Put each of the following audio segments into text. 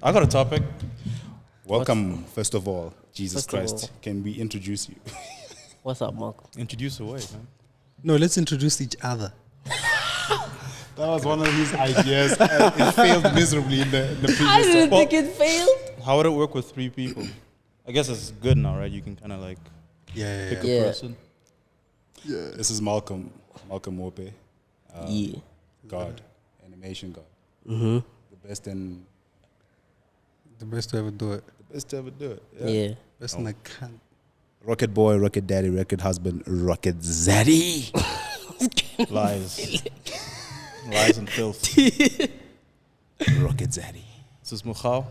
I got a topic. Welcome, first of all, Jesus First of Christ. Can we introduce you? What's up, Mark? Introduce away, man. No, let's introduce each other. That was one of his ideas. It failed miserably in the previous I didn't Well- think it failed. How would it work with 3 people? I guess it's good now, right? You can kind of like Yeah. pick Yeah. a person. This is Malcolm Wope. Yeah. God, animation God. Mm-hmm. The best in The best to ever do it. the best to ever do it. Yeah. Best in the cunt. Rocket boy, rocket daddy, rocket husband, rocket zaddy. Lies. Lies and filth. Rocket zaddy. This is Mukhao.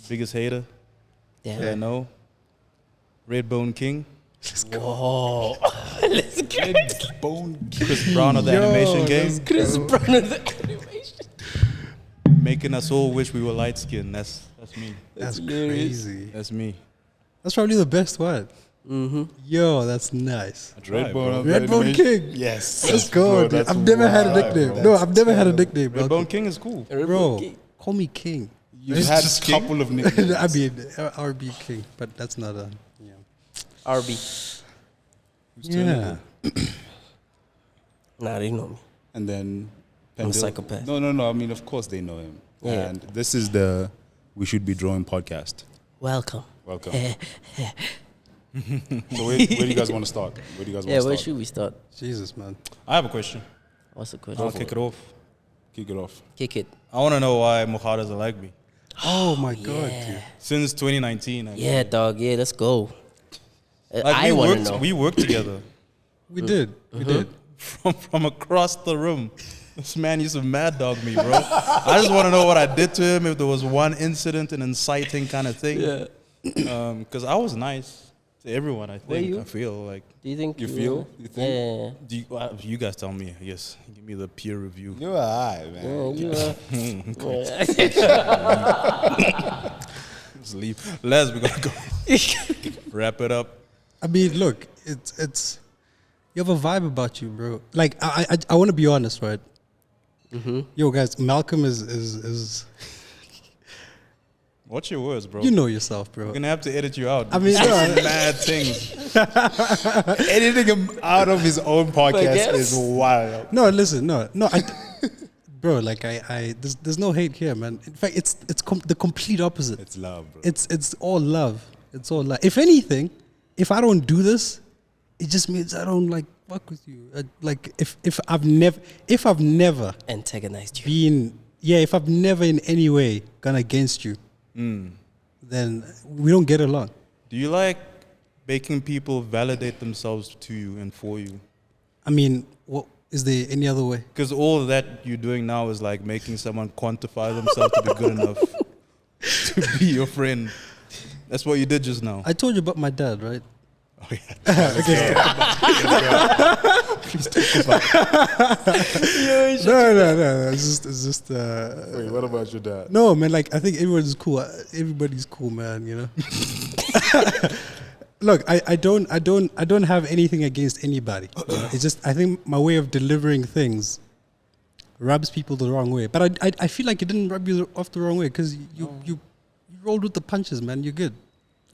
Biggest hater. Damn. Yeah, I know. Redbone King. Whoa. Let's go. Bone Chris Brown of the animation game. Chris Brown of the animation. Making us all wish we were light skinned. That's me. That's hilarious. crazy. That's me. That's probably the best one. Mm-hmm. Yo, that's nice. I tried, Redbone bro. of the Redbone animation. King. Yes. Let's go, Bro, dude. that's I've never had a wild, nickname. bro. No, I've never had a nickname, bro. Redbone King is cool. Bro, call me King. You've It's had just a couple of nicknames. I mean, RB King, but that's not a. RB. Yeah. Nah, they know me. And then I'm a Pendil- psychopath. No. I mean, of course they know him. Yeah. And this is the We Should Be Drawing podcast. Welcome. Welcome. So where do you guys want to start? Where do you guys want Yeah, to where start? should we start? Jesus, man. I have a question. What's the I'll question? kick it off. Kick it off. Kick it. I want to know why Mukhao doesn't like me. Oh my God, Yeah. dude. Since 2019. Yeah, dog. Yeah, let's go. Like I want to know. We worked together We did. We did. from across the room. This man used to mad dog me, bro. I just want to know what I did to him. If there was one incident, an inciting kind of thing. Yeah. Because I was nice to everyone. I Were think. you? I feel like. Do you think You feel? You think? Yeah. Do you guys tell me? Yes. Give me the peer review. You're alright, man. Yeah, you Just leave. Les, we gotta go. Wrap it up. I mean, look, it's you have a vibe about you, bro. Like I want to be honest, right? Yo, guys, Malcolm is Watch your words, bro. you know yourself, bro. We're gonna have to edit you out. I mean, You no. say mad things. Editing him out of his own podcast guess. is wild. No, listen, no. Bro, like there's no hate here, man. In fact, it's the complete opposite. It's love, bro. It's all love. It's all love. If anything, if I don't do this, it just means I don't like fuck with you. Like if I've never antagonized you. been if I've never in any way gone against you, then we don't get along. Do you like making people validate themselves to you and for you? I mean, what is there any other way? Because all that you're doing now is like making someone quantify themselves to be good enough to be your friend. That's what you did just now. I told you about my dad, right? Oh, yeah. Please talk about it. No. It's just. Wait, what about your dad? No, man. Like I think everyone's cool. Everybody's cool, man. You know. Look, I don't have anything against anybody. You know? It's just I think my way of delivering things rubs people the wrong way. But I feel like it didn't rub you off the wrong way because you rolled with the punches, man. You're good.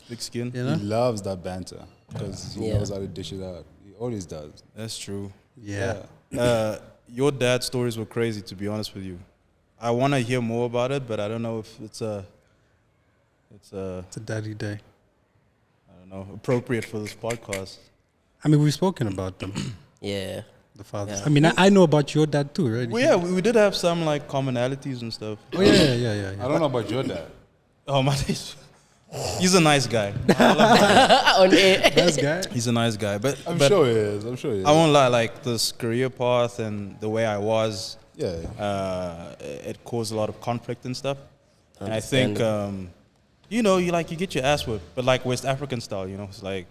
Thick skin. You He know. loves that banter because he Yeah. knows how to dish it out. He always does. That's true. Yeah. Your dad's stories were crazy, to be honest with you. I want to hear more about it, but I don't know if it's It's a daddy day. I don't know, appropriate for this podcast. I mean, we've spoken about them, Yeah. the fathers. Yeah. I mean, I know about your dad too, right? Well, yeah, we did have some like commonalities and stuff. Oh yeah. I don't know about your dad. Oh my days. He's a nice guy. On air. Nice guy. He's a nice guy, but I'm but sure he is. I'm sure he is. I won't lie. Like this career path and the way I was, Yeah. it caused a lot of conflict and stuff. And I think, you get your ass whipped, but like West African style, it's like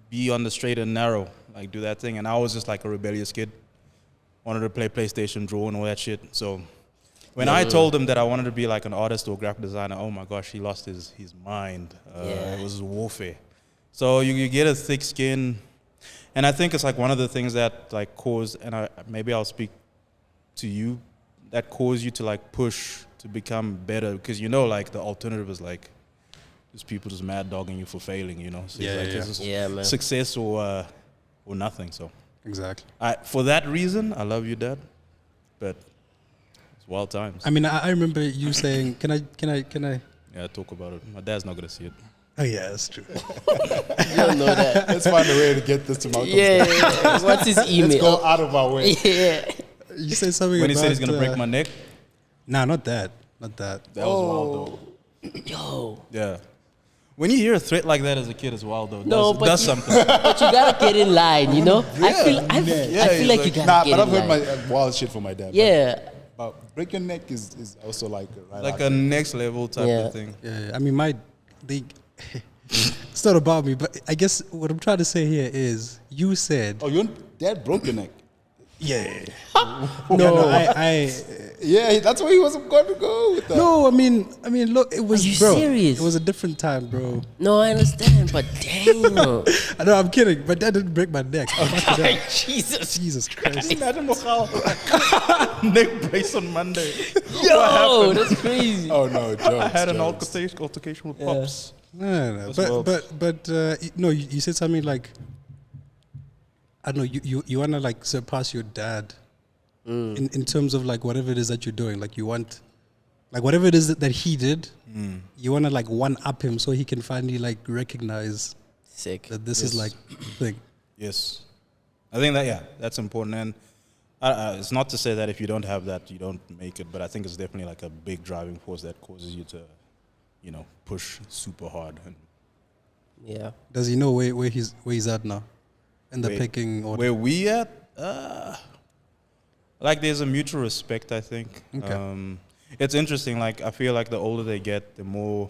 be on the straight and narrow, like do that thing. And I was just like a rebellious kid, wanted to play PlayStation, draw, and all that shit. So when I told him that I wanted to be like an artist or graphic designer, oh my gosh, he lost his mind. It was warfare. So you get a thick skin. And I think it's like one of the things that like caused, and maybe I'll speak to you that cause you to like push to become better? Because you know, like the alternative is like just people just mad dogging you for failing. You know, so Yeah, it's like yeah. it's just Yeah, man. success or nothing. So Exactly. for that reason, I love you, Dad. But it's wild times. I mean, I remember you saying, "Can I?" Yeah, talk about it. My dad's not gonna see it. Oh yeah, that's true. You don't know that. Let's find a way to get this to Malcolm. Yeah. What's his Let's go email? out of our way. Yeah. You said something When about, he said he's gonna break my neck, Nah, not that. Not that. that was wild though. Yo. Yeah. When you hear a threat like that as a kid, it's wild though. No, does, but does you- something. But you gotta get in line, you know? I feel Yeah, like you he's gotta Nah, get but I've in heard line. my wild shit from my dad. Yeah. But break your neck is also like right Like out a next level type Yeah. of thing. Yeah, I mean, they. It's not about me, but I guess what I'm trying to say here is, you said, Oh, your dad broke your neck. yeah. No, I Yeah, that's why he wasn't going to go with that. no, I mean, look, it was, Are you bro. serious? It was a different time, bro. No, I understand, but damn. I know, I'm kidding, but that didn't break my neck. Fuck it up. Jesus. Jesus Christ. Imagine neck brace on Monday. Yo, that's crazy. Oh no, jokes. I had an jokes. altercation with pops. No. That's wild. But no, you said something like, I don't know, you want to like surpass your dad in terms of like whatever it is that you're doing. Like you want, like whatever it is that he did, you want to like one up him so he can finally like recognize Sick. that this is like thing. Yes. I think that's important. And it's not to say that if you don't have that, you don't make it, but I think it's definitely like a big driving force that causes you to, you know, push super hard. And Yeah. Does he know where he's at now in the picking order? where we at, like there's a mutual respect, I think. Okay. It's interesting. Like I feel like the older they get, the more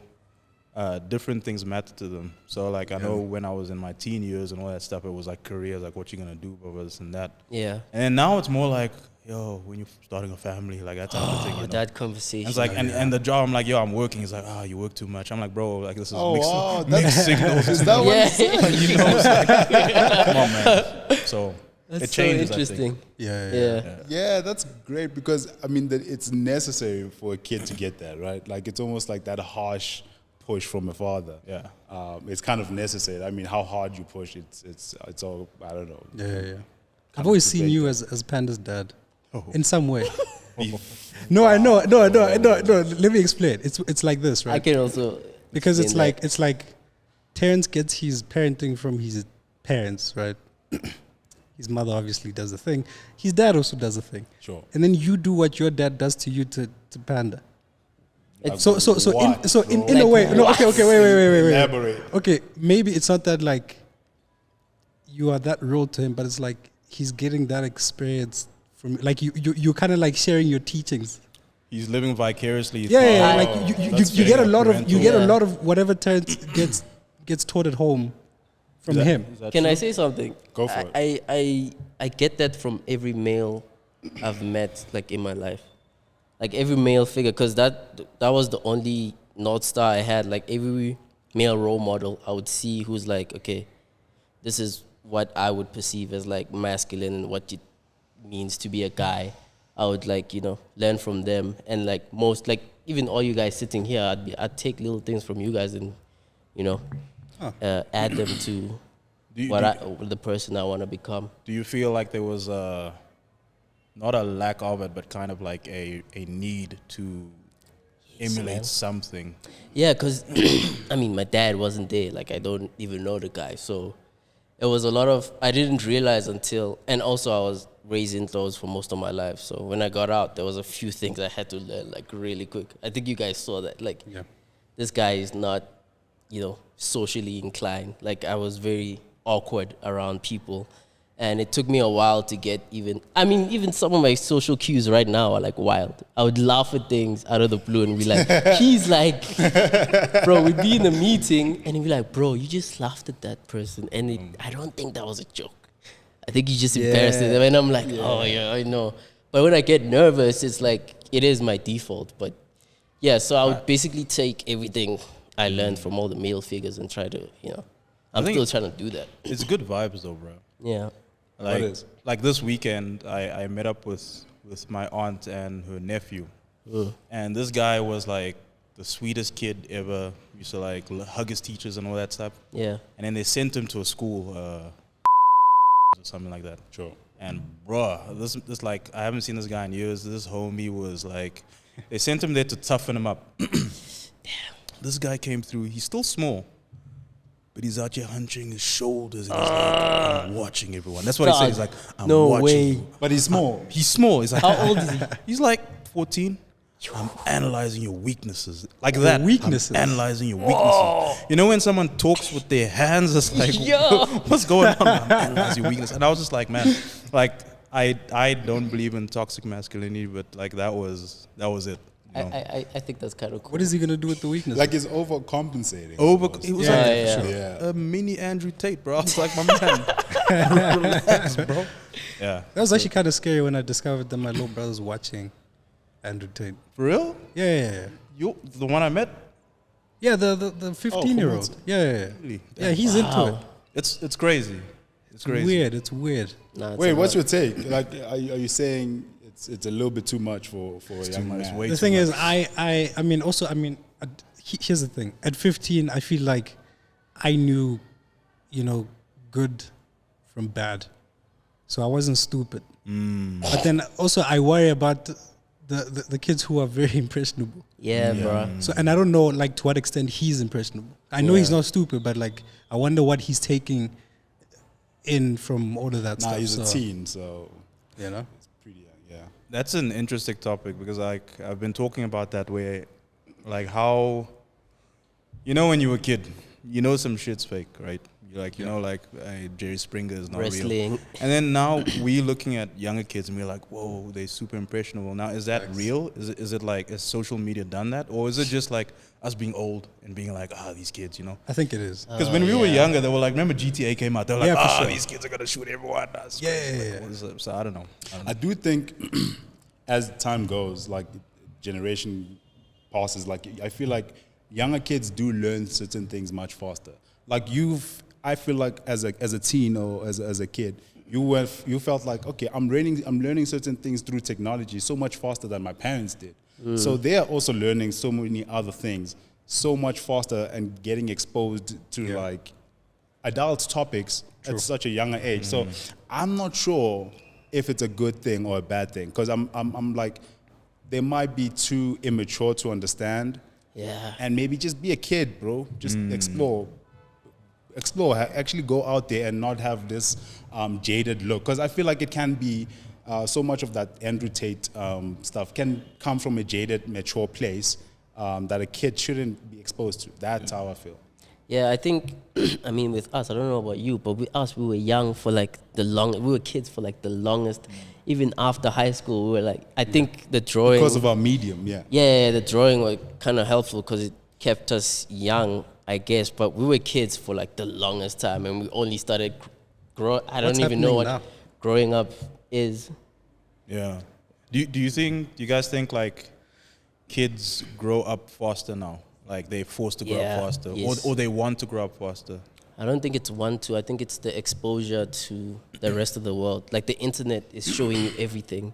different things matter to them. So like I know when I was in my teen years and all that stuff, it was like career, like what you gonna do, blah, blah, this and that. Yeah. And now it's more like, yo, when you're starting a family, like that type of thing. You know? That conversation. It's like, and the job, I'm like, yo, I'm working. He's like, you work too much. I'm like, bro, like this is Oh, mixed, wow, mixed signals. Is that what Yeah. he said? You know, it's like, come on, man. So That's it so changes. interesting. Yeah. Yeah, that's great because I mean that it's necessary for a kid to get that, right? Like it's almost like that harsh push from a father. Yeah. It's kind of necessary. I mean, how hard you push, it's all I don't know. Yeah. I've always seen debate you as Panda's dad, Oh. in some way. No, I know. No. Let me explain. It's like this, I right? can also Because explain it's like Terrence gets his parenting from his parents, right? His mother obviously does the thing. His dad also does the thing. Sure. And then you do what your dad does to you to Panda. It's- So What, in bro? a way, Like no, okay, wait. Elaborate. Okay, maybe it's not that like you are that role to him, but it's like he's getting that experience from like you kind of like sharing your teachings. He's living vicariously. Yeah, through- like you that's get a very lot of you parental. get a Yeah. lot of whatever Terrence gets taught at home from him. Is that Can true? I say something? Go for it. I get that from every male I've met, like in my life, like every male figure, because that was the only North Star I had. Like every male role model I would see who's like, okay, this is what I would perceive as like masculine and what it means to be a guy. I would like, learn from them, and like most, like even all you guys sitting here, I'd take little things from you guys and, add them to the person I want to become. Do you feel like there was not a lack of it, but kind of like a need to emulate man. something? Yeah, because, I mean, my dad wasn't there. Like, I don't even know the guy. So it was a lot of, I didn't realize until, and also I was raised indoors for most of my life. So when I got out, there was a few things I had to learn, like, really quick. I think you guys saw that. Like, this guy is not, socially inclined. Like, I was very awkward around people. And it took me a while to get even some of my social cues right now are like wild. I would laugh at things out of the blue and be like, he's like, bro, we'd be in a meeting and he'd be like, bro, you just laughed at that person. And I don't think that was a joke. I think you just embarrassed them. And I'm like, oh yeah, I know. But when I get nervous, it's like, it is my default. But yeah, so I would basically take everything I learned from all the male figures and try to, I'm still trying to do that. It's good vibes though, bro. Yeah. Like, What is? like this weekend, I met up with with my aunt and her nephew. And this guy was like the sweetest kid ever. Used to like hug his teachers and all that stuff. Yeah. And then they sent him to a school or something like that. Sure. And bruh, this like I haven't seen this guy in years. This homie was like, they sent him there to toughen him up. This guy came through. He's still small, but he's out here hunching his shoulders and he's like, I'm watching everyone. That's what he said. He's like, I'm No watching way. you. But he's small. He's small. He's like, How old is he? He's like 14. I'm analyzing your weaknesses. Like that. weaknesses? I'm analyzing your weaknesses. You know when someone talks with their hands, it's like, Yo. what's going on? I'm analyzing your weakness. And I was just like, man, like, I don't believe in toxic masculinity, but like that was it. You know? I think that's kind of cool. What is he gonna do with the weakness? Like he's overcompensating. It was Yeah, like yeah. a mini Andrew Tate, bro. I was like, my man, relax, bro. Yeah. that was actually kind of scary when I discovered that my little brother's watching Andrew Tate. For real? Yeah. You, the one I met? Yeah, the 15-year-old. Yeah. Really? Yeah, he's into it. It's crazy. It's crazy. Weird. It's weird. Nah, it's Wait, a what's lot. your take? Like, are you saying it's a little bit too much for a young much. man? Way The too thing much. is, I mean, also, I mean, here's the thing. At 15, I feel like I knew, good from bad. So I wasn't stupid. But then also I worry about the kids who are very impressionable. Yeah, bro. So, and I don't know, like, to what extent he's impressionable. I know he's not stupid, but like, I wonder what he's taking in from all of that Nah, stuff. he's so, a teen, so You know? it's pretty young. Yeah. That's an interesting topic because like I've been talking about that way, like how, when you were a kid, some shit's fake, right? You're like, like Jerry Springer is not real. Wrestling. And then now we looking at younger kids and we're like, whoa, they're super impressionable. Now, is that real? Is it like, has social media done that? Or is it just like us being old and being like, these kids, I think it is. Because when we were younger, they were like, remember GTA came out? They were like, Yeah, for sure. these kids are going to shoot everyone. That's Yeah, crazy. yeah, Like, yeah. what is it? So I don't know. I do think as time goes, like generation passes, like I feel like younger kids do learn certain things much faster. Like I feel like as a teen or as a kid, you felt like, okay, I'm learning certain things through technology so much faster than my parents did. So they are also learning so many other things so much faster and getting exposed to like adult topics at such a younger age. So I'm not sure if it's a good thing or a bad thing because I'm like, they might be too immature to understand. Yeah. And maybe just be a kid, bro. Just explore, actually go out there and not have this jaded look. Because I feel like it can be, so much of that Andrew Tate stuff can come from a jaded, mature place that a kid shouldn't be exposed to. That's how I feel. Yeah, I think, I mean, with us, I don't know about you, but with us, we were young for like we were kids for like the longest. Even after high school, we were like, I think the drawing. Because of our medium, yeah. Yeah, the drawing was kind of helpful because it kept us young, I guess. But we were kids for like the longest time, and we only started I don't What's even know what happening now? growing up is. Yeah. Do you guys think like kids grow up faster now? Like they're forced to grow Yeah, up faster, yes. or they want to grow up faster? I don't think it's one, two. I think it's the exposure to the rest of the world. Like the internet is showing you everything.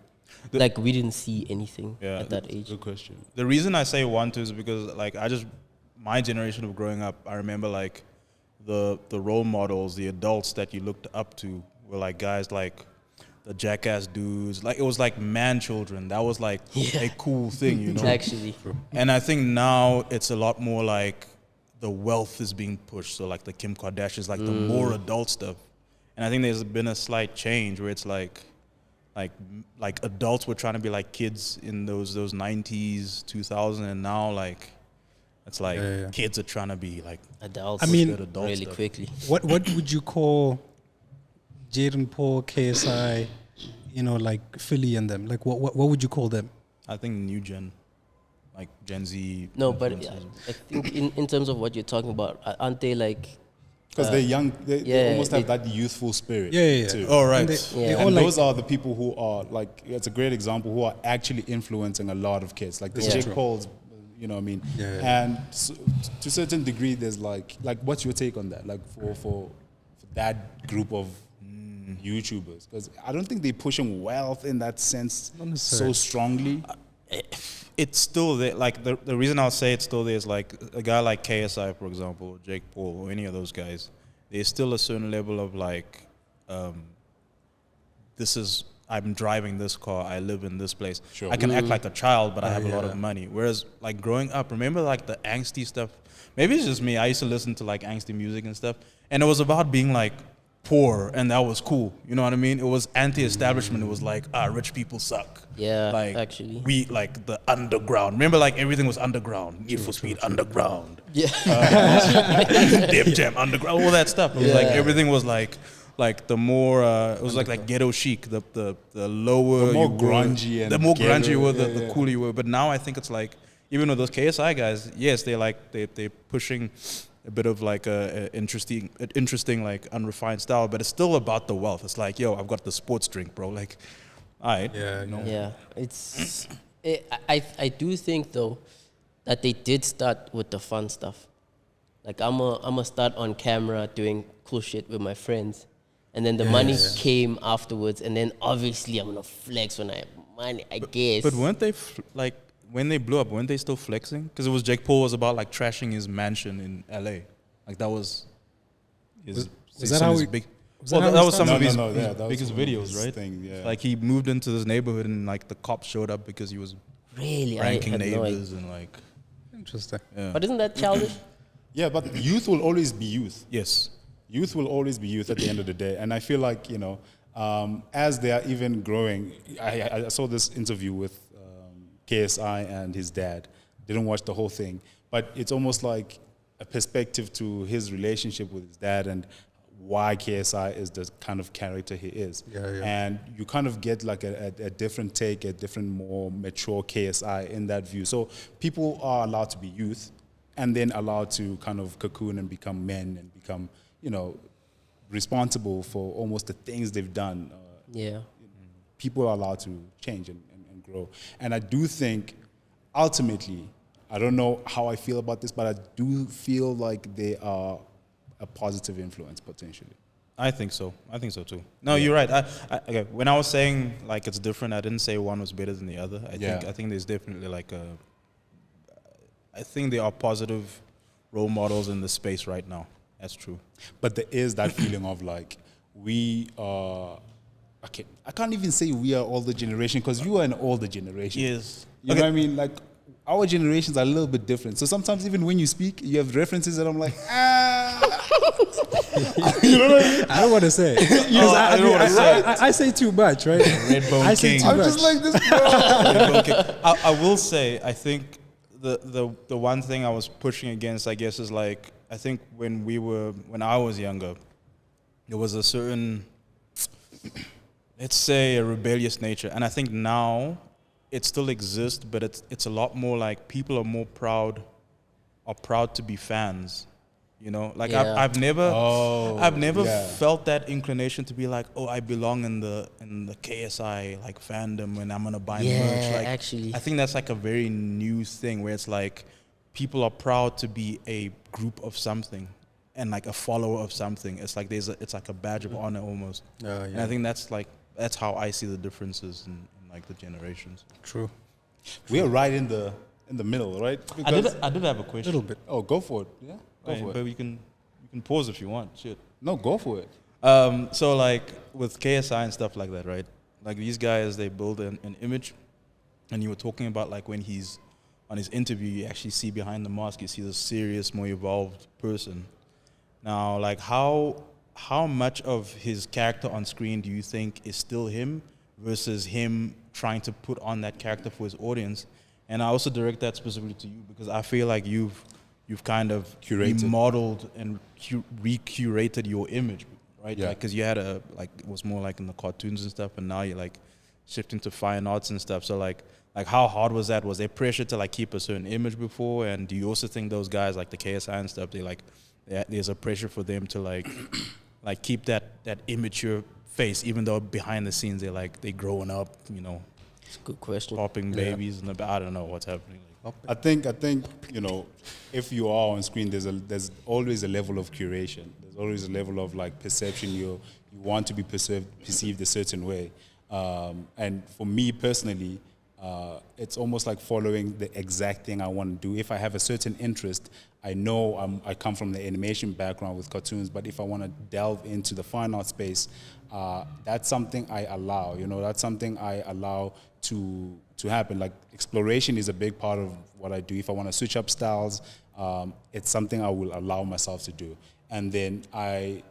Like we didn't see anything at that age. Good question. The reason I say want to is because like my generation of growing up, I remember like the role models, the adults that you looked up to were like guys like the Jackass dudes. Like it was like man children. That was like a cool thing, you know. Actually, And I think now it's a lot more like the wealth is being pushed. So like the Kim Kardashians, like the more adult stuff. And I think there's been a slight change where it's like adults were trying to be like kids in those 90s, 2000, and now like it's like kids are trying to be like adults. I mean, good adult really stuff. quickly. What would you call Jaden Paul, KSI, like Philly and them? Like what would you call them? I think new gen, like Gen Z. No, but influencers. I think in terms of what you're talking about, aren't they like? Because they're young, they yeah, almost have they- that youthful spirit. Yeah. Too. Oh, right. And they Yeah. all And like, those are the people who are like, it's a great example, who are actually influencing a lot of kids. Like this Yeah. Jake Paul's, you know what I mean? Yeah. And so, to a certain degree, there's like what's your take on that? Like for that group of YouTubers? Because I don't think they're pushing wealth in that sense Not so necessarily. strongly. It's still there. Like the reason I'll say it's still there is like a guy like KSI, for example, or Jake Paul, or any of those guys. There's still a certain level of like, I'm driving this car, I live in this place. Sure. I can act like a child, but I have a lot yeah. of money. Whereas like growing up, remember like the angsty stuff. Maybe it's just me. I used to listen to like angsty music and stuff, and it was about being like poor, and that was cool. You know what I mean? It was anti-establishment. It was like, rich people suck. Yeah, like actually. we like the underground. Remember, like everything was underground. Need for Speed underground. Yeah. Dip Jam underground. All that stuff. It was like everything was like the more it was like ghetto chic. The lower, The more you were, grungy and the more ghetto, grungy you were, yeah, the yeah. cooler you were. But now I think it's like, even with those KSI guys, yes, they're pushing a bit of like a interesting like unrefined style, but it's still about the wealth. It's like, yo, I've got the sports drink, bro. Like, all right, Yeah, you know. Yeah, I do think though that they did start with the fun stuff. Like I'm a start on camera doing cool shit with my friends, and then the money came afterwards, and then obviously I'm gonna flex when I have money, I guess. But weren't they like when they blew up? Weren't they still flexing? Because it was Jake Paul was about like trashing his mansion in LA. Like that was his. Was that how his we- big? was Well, that how that we was some started? of his, No, yeah, his that was biggest one of videos, his right? thing, yeah. Like he moved into this neighborhood and like the cops showed up because he was really, I pranking had no idea. neighbors and like. Interesting. Yeah. But isn't that childish? Yeah, but youth will always be youth. Yes. Youth will always be youth at the end of the day. And I feel like, as they are even growing, I saw this interview with KSI and his dad. Didn't watch the whole thing, but it's almost like a perspective to his relationship with his dad and why KSI is the kind of character he is. Yeah, yeah. And you kind of get like a different take, a different, more mature KSI in that view. So people are allowed to be youth and then allowed to kind of cocoon and become men and become, responsible for almost the things they've done. Yeah. People are allowed to change and grow. And I do think, ultimately, I don't know how I feel about this, but I do feel like they are a positive influence potentially. I think so. I think so too. No, you're right. Okay. When I was saying like it's different, I didn't say one was better than the other. I think there's definitely like I think there are positive role models in the space right now. That's true. But there is that feeling of like, we are, okay, I can't even say we are older generation because you are an older generation. Yes. You know what I mean? Like, our generations are a little bit different. So sometimes even when you speak, you have references that I'm like, you know what I mean? I don't want to say. Because I don't wanna say it. I say too much, right? Redbone I say King. too I'm much. just like this, bro. I will say, I think the one thing I was pushing against, I guess, is like, I think when I was younger, there was a certain, let's say, a rebellious nature. And I think now it still exists, but it's a lot more like people are proud to be fans. You know, like Yeah. I've never yeah. felt that inclination to be like, oh, I belong in the KSI like fandom and I'm gonna buy merch. Like, actually. I think that's like a very new thing where it's like people are proud to be a group of something and like a follower of something. It's like it's like a badge of honor almost. And I think that's how I see the differences in like the generations. True. We are right in the middle, right? I did have a question. A little bit. Oh, go for it. Yeah, go for But it. you can pause if you want. Shit. No, go for it. So like with KSI and stuff like that, right? Like these guys, they build an image, and you were talking about like when he's on his interview, you actually see behind the mask, you see the serious, more evolved person. Now, like how much of his character on screen do you think is still him versus him trying to put on that character for his audience? And I also direct that specifically to you because I feel like you've kind of Curated. remodeled and recurated your image, right? Yeah. Because you had it was more like in the cartoons and stuff, and now you're like shifting to fine arts and stuff. So like how hard was that? Was there pressure to like keep a certain image before? And do you also think those guys like the KSI and stuff, there's a pressure for them to like keep that immature face, even though behind the scenes they growing up, you know, It's a good question. popping babies and I don't know what's happening. I think if you are on screen, there's always a level of curation. There's always a level of like perception you want to be perceived a certain way. And for me personally, it's almost like following the exact thing I want to do. If I have a certain interest, I know I come from the animation background with cartoons, but if I want to delve into the fine art space, that's something I allow. That's something I allow to happen. Like exploration is a big part of what I do. If I want to switch up styles, it's something I will allow myself to do. And then I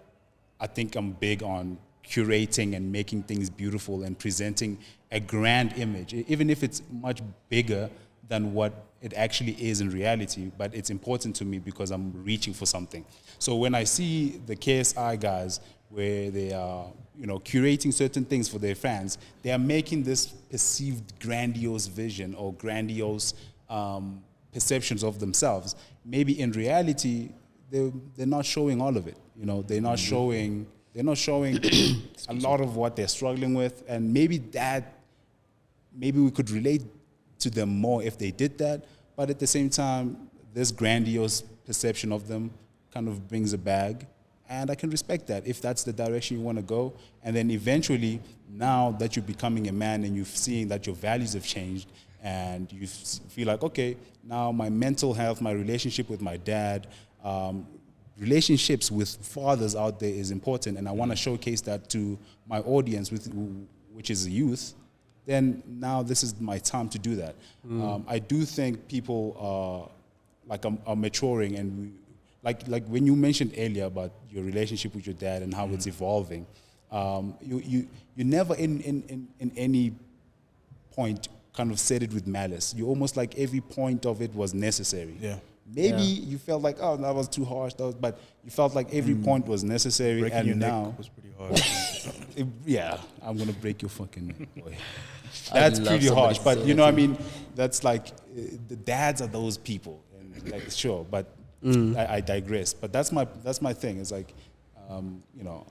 think I'm big on curating and making things beautiful and presenting a grand image, even if it's much bigger than what it actually is in reality, but it's important to me because I'm reaching for something. So when I see the KSI guys where they are, curating certain things for their fans, they are making this perceived grandiose vision or grandiose perceptions of themselves. Maybe in reality, they're not showing all of it. They're not showing a lot of what they're struggling with, and maybe we could relate to them more if they did that. But at the same time, this grandiose perception of them kind of brings a bag, and I can respect that if that's the direction you want to go. And then eventually, now that you're becoming a man and you're seeing that your values have changed, and you feel like, okay, now my mental health, my relationship with my dad, relationships with fathers out there is important, and I want to showcase that to my audience, which is the youth, then now this is my time to do that. I do think people are maturing, and like when you mentioned earlier about your relationship with your dad and how it's evolving, you never in any point kind of said it with malice. You almost like every point of it was necessary. Yeah. Maybe you felt like, oh, that was too harsh, but you felt like every point was necessary. Breaking and your now, neck was pretty hard. yeah, I'm gonna break your fucking neck, boy. That's pretty harsh, somebody but to you say know, that I mean, that's like the dads are those people, and like sure, but I digress. But that's my thing. It's like, you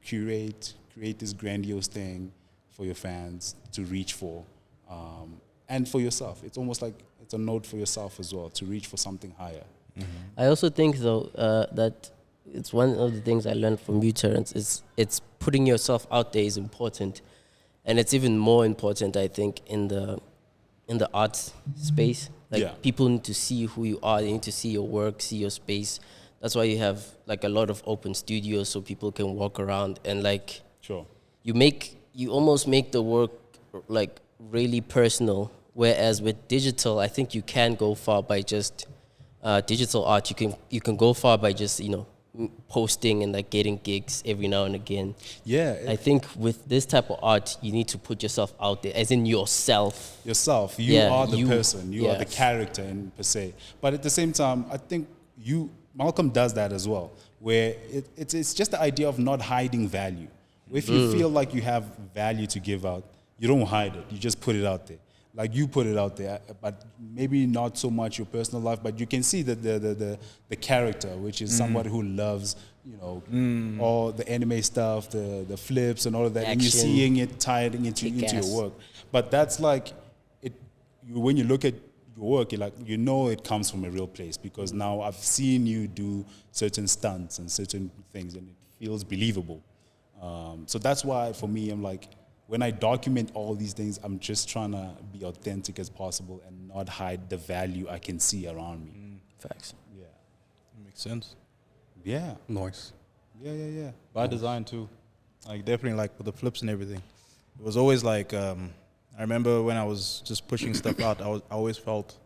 create this grandiose thing for your fans to reach for, and for yourself. It's almost like it's a note for yourself as well to reach for something higher. I also think though that it's one of the things I learned from you, Terrence, is it's putting yourself out there is important, and it's even more important, I think, in the arts space. Like Yeah. people need to see who you are, they need to see your work, see your space. That's why you have like a lot of open studios so people can walk around and like Sure. you almost make the work like really personal. Whereas with digital, I think you can go far by just digital art. You can go far by just posting and like getting gigs every now and again. Yeah. I think with this type of art, you need to put yourself out there, as in yourself. Yourself. You Yeah, are the you- person. You are yeah. the character in per se. But at the same time, I think Malcolm does that as well, where it's just the idea of not hiding value. If you feel like you have value to give out, you don't hide it. You just put it out there. Like you put it out there, but maybe not so much your personal life, but you can see that the character, which is somebody who loves, all the anime stuff, the flips and all of that, and you're Action. seeing it tied into Kick-ass. your work. But that's like it. When you look at your work, you're like, it comes from a real place, because now I've seen you do certain stunts and certain things, and it feels believable. So that's why for me, I'm like, when I document all these things, I'm just trying to be authentic as possible and not hide the value I can see around me. Facts. Yeah. Makes sense. Yeah. Nice. Yeah. By design too, like definitely like with the flips and everything. It was always like I remember when I was just pushing stuff out, I always felt,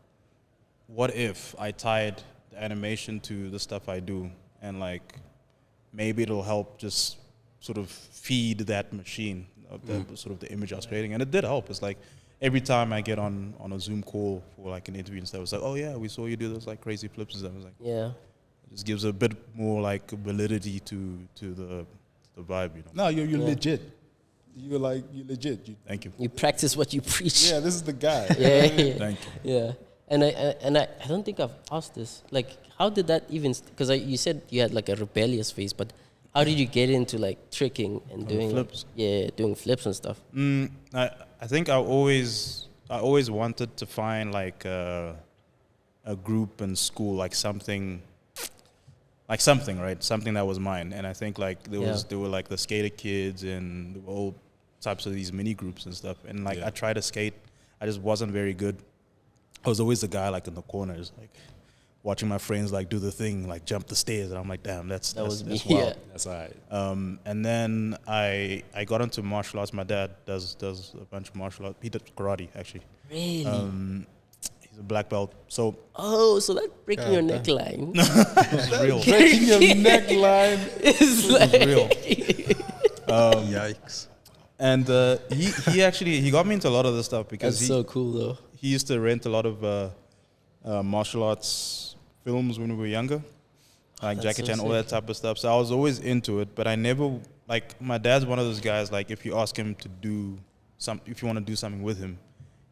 what if I tied the animation to the stuff I do, and like maybe it'll help just sort of feed that machine of the sort of the image I was creating, and it did help. It's like every time I get on a Zoom call for like an interview and stuff, it's like, oh yeah, we saw you do those like crazy flips and stuff. It's like, Yeah. it just gives a bit more like validity to the vibe, No, you're Yeah. legit. You're legit. Thank you. You practice what you preach. Yeah, this is the guy. Yeah. Thank you. Yeah. And I don't think I've asked this. Like, how did that even? Because you said you had like a rebellious phase, but how did you get into like tricking and doing flips? doing flips and stuff? I think I always wanted to find like a group in school, like something like something, right? Something that was mine. And I think like Yeah. there were like the skater kids and there were all types of these mini groups and stuff. And like Yeah. I tried to skate, I just wasn't very good. I was always the guy like in the corners, like watching my friends like do the thing, like jump the stairs, and I'm like, damn, that's was me. that's wild. Yeah. That's all right. And then I got into martial arts. My dad does a bunch of martial arts. He did karate actually. Really? He's a black belt, so Oh, so that's breaking your neckline. it was real. Breaking your neckline. It's It was real. Yikes. And he actually got me into a lot of this stuff because That's so cool though. he used to rent a lot of martial arts films when we were younger, like That's Jackie so Chan, all that type of stuff. So I was always into it, but I never like. My dad's one of those guys. Like if you ask him to do if you want to do something with him,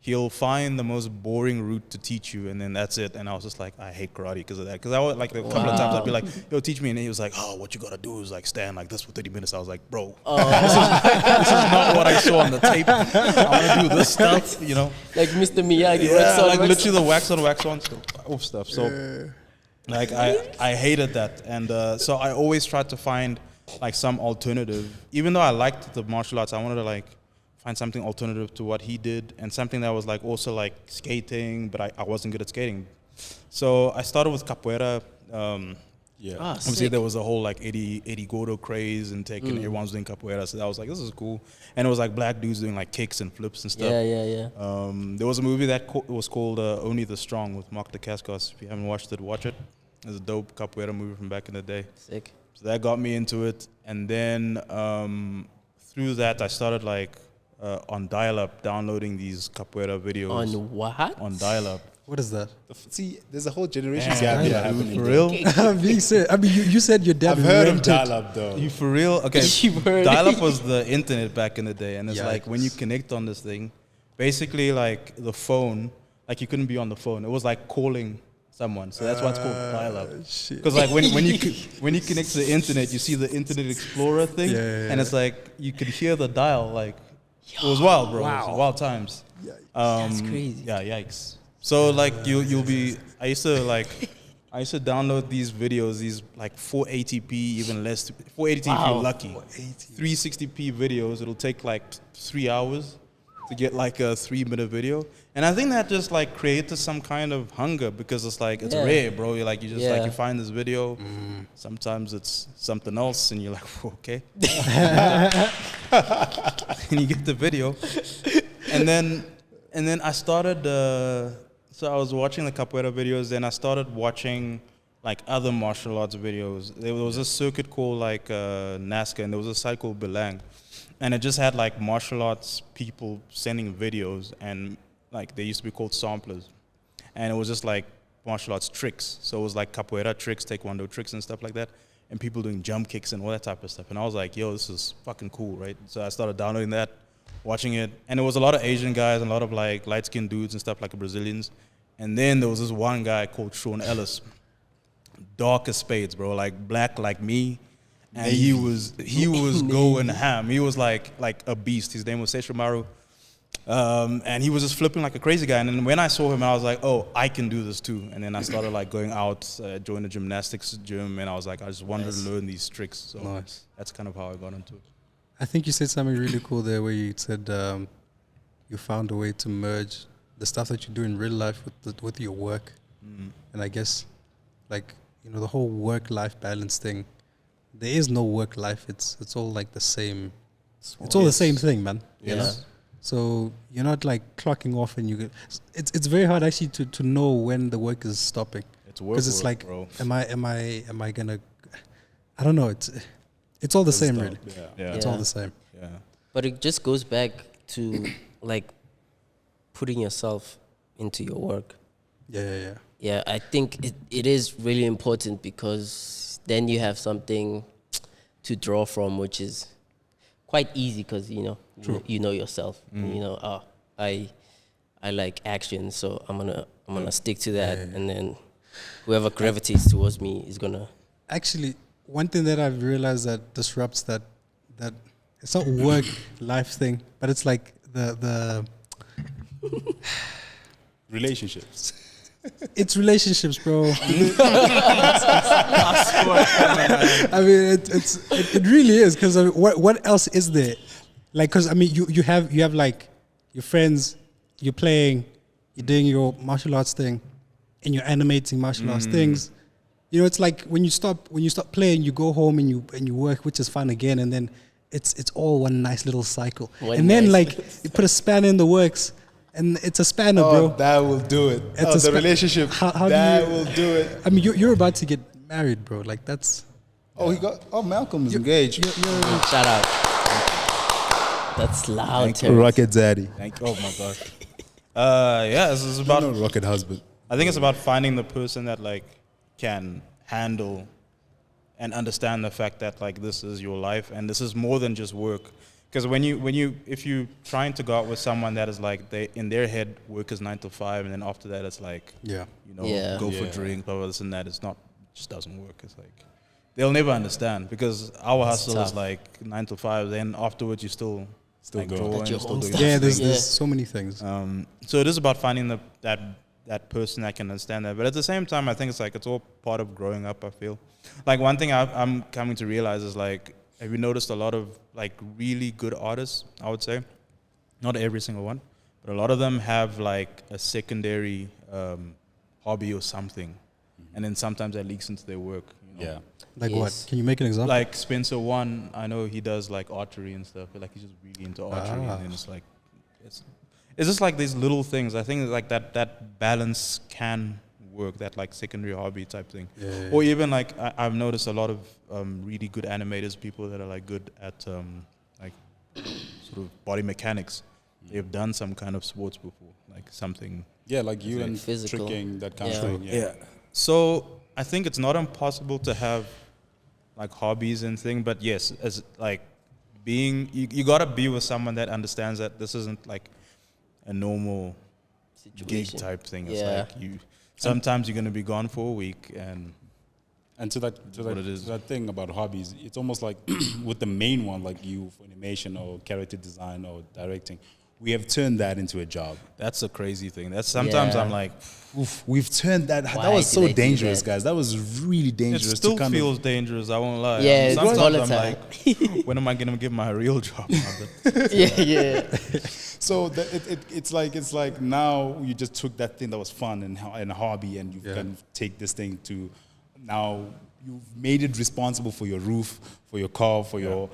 he'll find the most boring route to teach you, and then that's it. And I was just like, I hate karate because of that. Because I would, like a couple of times I'd be like, "Yo, teach me," and he was like, "Oh, what you gotta do is like stand like this for 30 minutes." I was like, "Bro, this is not what I saw on the tape. I want to do this stuff, you know." Like Mr. Miyagi. Yeah, like literally the wax on off stuff. So, like I hated that, and so I always tried to find like some alternative. Even though I liked the martial arts, I wanted to like find something alternative to what he did, and something that was like also like skating, but I wasn't good at skating. So I started with capoeira. Yeah. Obviously, there was a whole like 80 Gordo craze and taking everyone's doing capoeira. So I was like, this is cool. And it was like black dudes doing like kicks and flips and stuff. Yeah. There was a movie that was called Only the Strong with Mark Dacascos. If you haven't watched it, watch it. It's a dope capoeira movie from back in the day. Sick. So that got me into it. And then through that, I started like on dial-up downloading these capoeira videos. On what? On dial-up. What is that? See, there's a whole generation Yeah, gap dude, here happening. for real? Being serious. I mean, you said your dad I've heard of rented. dial-up though. You for real? Okay. You've heard Dial-up it. was the internet back in the day, and it's like when you connect on this thing, basically like the phone, like you couldn't be on the phone. It was like calling someone, so that's why it's called dial-up. Because like when you connect to the internet, you see the Internet Explorer thing, and it's like you could hear the dial. Like it was wild, bro. It was wild times. That's crazy. Yeah, yikes. So like you'll be. I used to download these videos, these like 480p, even less. 480p if you're lucky. 360p videos. It'll take like 3 hours to get like a 3-minute video. And I think that just like created some kind of hunger because it's like it's rare, bro. You're like you find this video. Sometimes it's something else, and you're like, okay. And you get the video, and then I started. So I was watching the capoeira videos, then I started watching like other martial arts videos. There was a circuit called like NASCA, and there was a site called Belang, and it just had like martial arts people sending videos, and like they used to be called samplers, and it was just like martial arts tricks. So it was like capoeira tricks, taekwondo tricks, and stuff like that, and people doing jump kicks and all that type of stuff. And I was like, yo, this is fucking cool, right? So I started downloading that, watching it, and it was a lot of Asian guys and a lot of like light-skinned dudes and stuff like Brazilians. And then there was this one guy called Sean Ellis, dark as spades, bro, like black like me, and he was going ham. He was like a beast. His name was Seshimaru, and he was just flipping like a crazy guy. And then when I saw him, I was like, oh, I can do this too. And then I started like going out, joined a gymnastics gym, and I was like, I just wanted to learn these tricks. So that's kind of how I got into it. I think you said something really cool there where you said you found a way to merge the stuff that you do in real life with your work. And I guess like, you know, the whole work-life balance thing, there is no work-life. It's all like the same. It's all the same thing, man. You know? So you're not like clocking off and you get, it's very hard actually to know when the work is stopping. It's work, because it's like, bro. am I gonna, I don't know. It's all the same, really. Yeah. It's all the same. Yeah. But it just goes back to like putting yourself into your work. Yeah. Yeah, I think it is really important because then you have something to draw from, which is quite easy because you know yourself. You know, I like action, so I'm gonna stick to that, and then whoever gravitates towards me is gonna. Actually, one thing that I've realized that disrupts that it's not work life thing, but it's like the Relationships. It's relationships, bro. I mean, it really is, because I mean, what else is there? Like, because I mean, you have like your friends, you're playing, you're doing your martial arts thing, and you're animating martial arts things. You know, it's like when you stop playing, you go home and you work, which is fun again, and then it's all one nice little cycle. Then like you put a spanner in the works, and it's a spanner, bro. That will do it. It's The relationship. How that will do it. I mean, you're about to get married, bro. Like that's. Malcolm's engaged. Shout out. That's loud. Terrence. Rocket daddy. Thank you. Oh my gosh. Yeah, this is about. Rocket husband. I think it's about finding the person that like can handle and understand the fact that like this is your life and this is more than just work. Because if you trying to go out with someone that is like in their head work is 9 to 5 and then after that it's like go for drink, blah blah this and that, it's not, just doesn't work. It's like they'll never understand because our hustle is like 9 to 5. Then afterwards you still like drawing, still doing there's so many things. So it is about finding that person that can understand that. But at the same time, I think it's all part of growing up, I feel. Like one thing I'm coming to realize is like, have you noticed a lot of like really good artists, I would say, not every single one, but a lot of them have like a secondary hobby or something. And then sometimes that leaks into their work. You know? Yeah. Like what? Can you make an example? Like Spencer One, I know he does like archery and stuff, but like he's just really into archery and then it's like, it's just like these little things. I think like that balance can work, that like secondary hobby type thing. Yeah. Or even like I've noticed a lot of really good animators, people that are like good at like sort of body mechanics. They've done some kind of sports before, like something. Yeah, like you and physical. Tricking, that kind of thing. Yeah. So I think it's not impossible to have like hobbies and thing, but yes, as like being, you gotta be with someone that understands that this isn't like a normal gig type thing. It's like sometimes you're gonna be gone for a week, and to that thing about hobbies, it's almost like with the main one, like you for animation or character design or directing, we have turned that into a job. That's a crazy thing. That's sometimes I'm like, oof, we've turned that. Why that was so did I do dangerous, that? guys. That was really dangerous. it still feels dangerous. I won't lie. Yeah, sometimes volatile. I'm like, when am I gonna get my real job? yeah. So it's like now you just took that thing that was fun and a hobby, and you can take this thing to now you've made it responsible for your roof, for your car, for your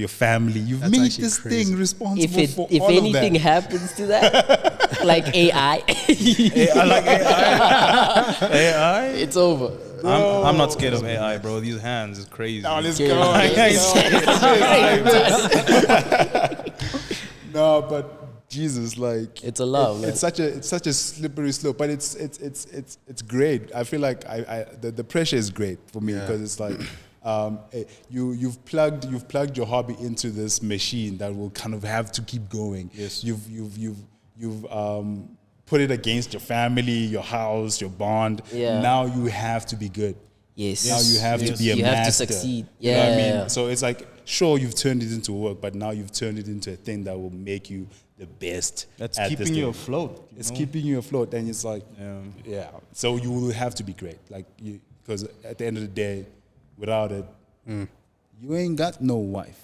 family. You've made this thing responsible for if all of that. If anything happens to that, like AI, I like AI. AI. It's over. I'm not scared of AI, bro. These hands is crazy. Now let's Yeah, go. No, but Jesus, like It's a love, man. It's such a slippery slope, but it's great. I feel like the pressure is great for me because it's like you've plugged your hobby into this machine that will kind of have to keep going. Yes. You've put it against your family, your house, your bond. Yeah. Now you have to be good. Yes. Now you have to be a you master. have to succeed. You know what I Yeah. mean? So it's like, sure, you've turned it into work, but now you've turned it into a thing that will make you the best. That's at keeping this you thing. afloat. It's keeping you afloat, and it's like, So you will have to be great, like because at the end of the day, without it, you ain't got no wife.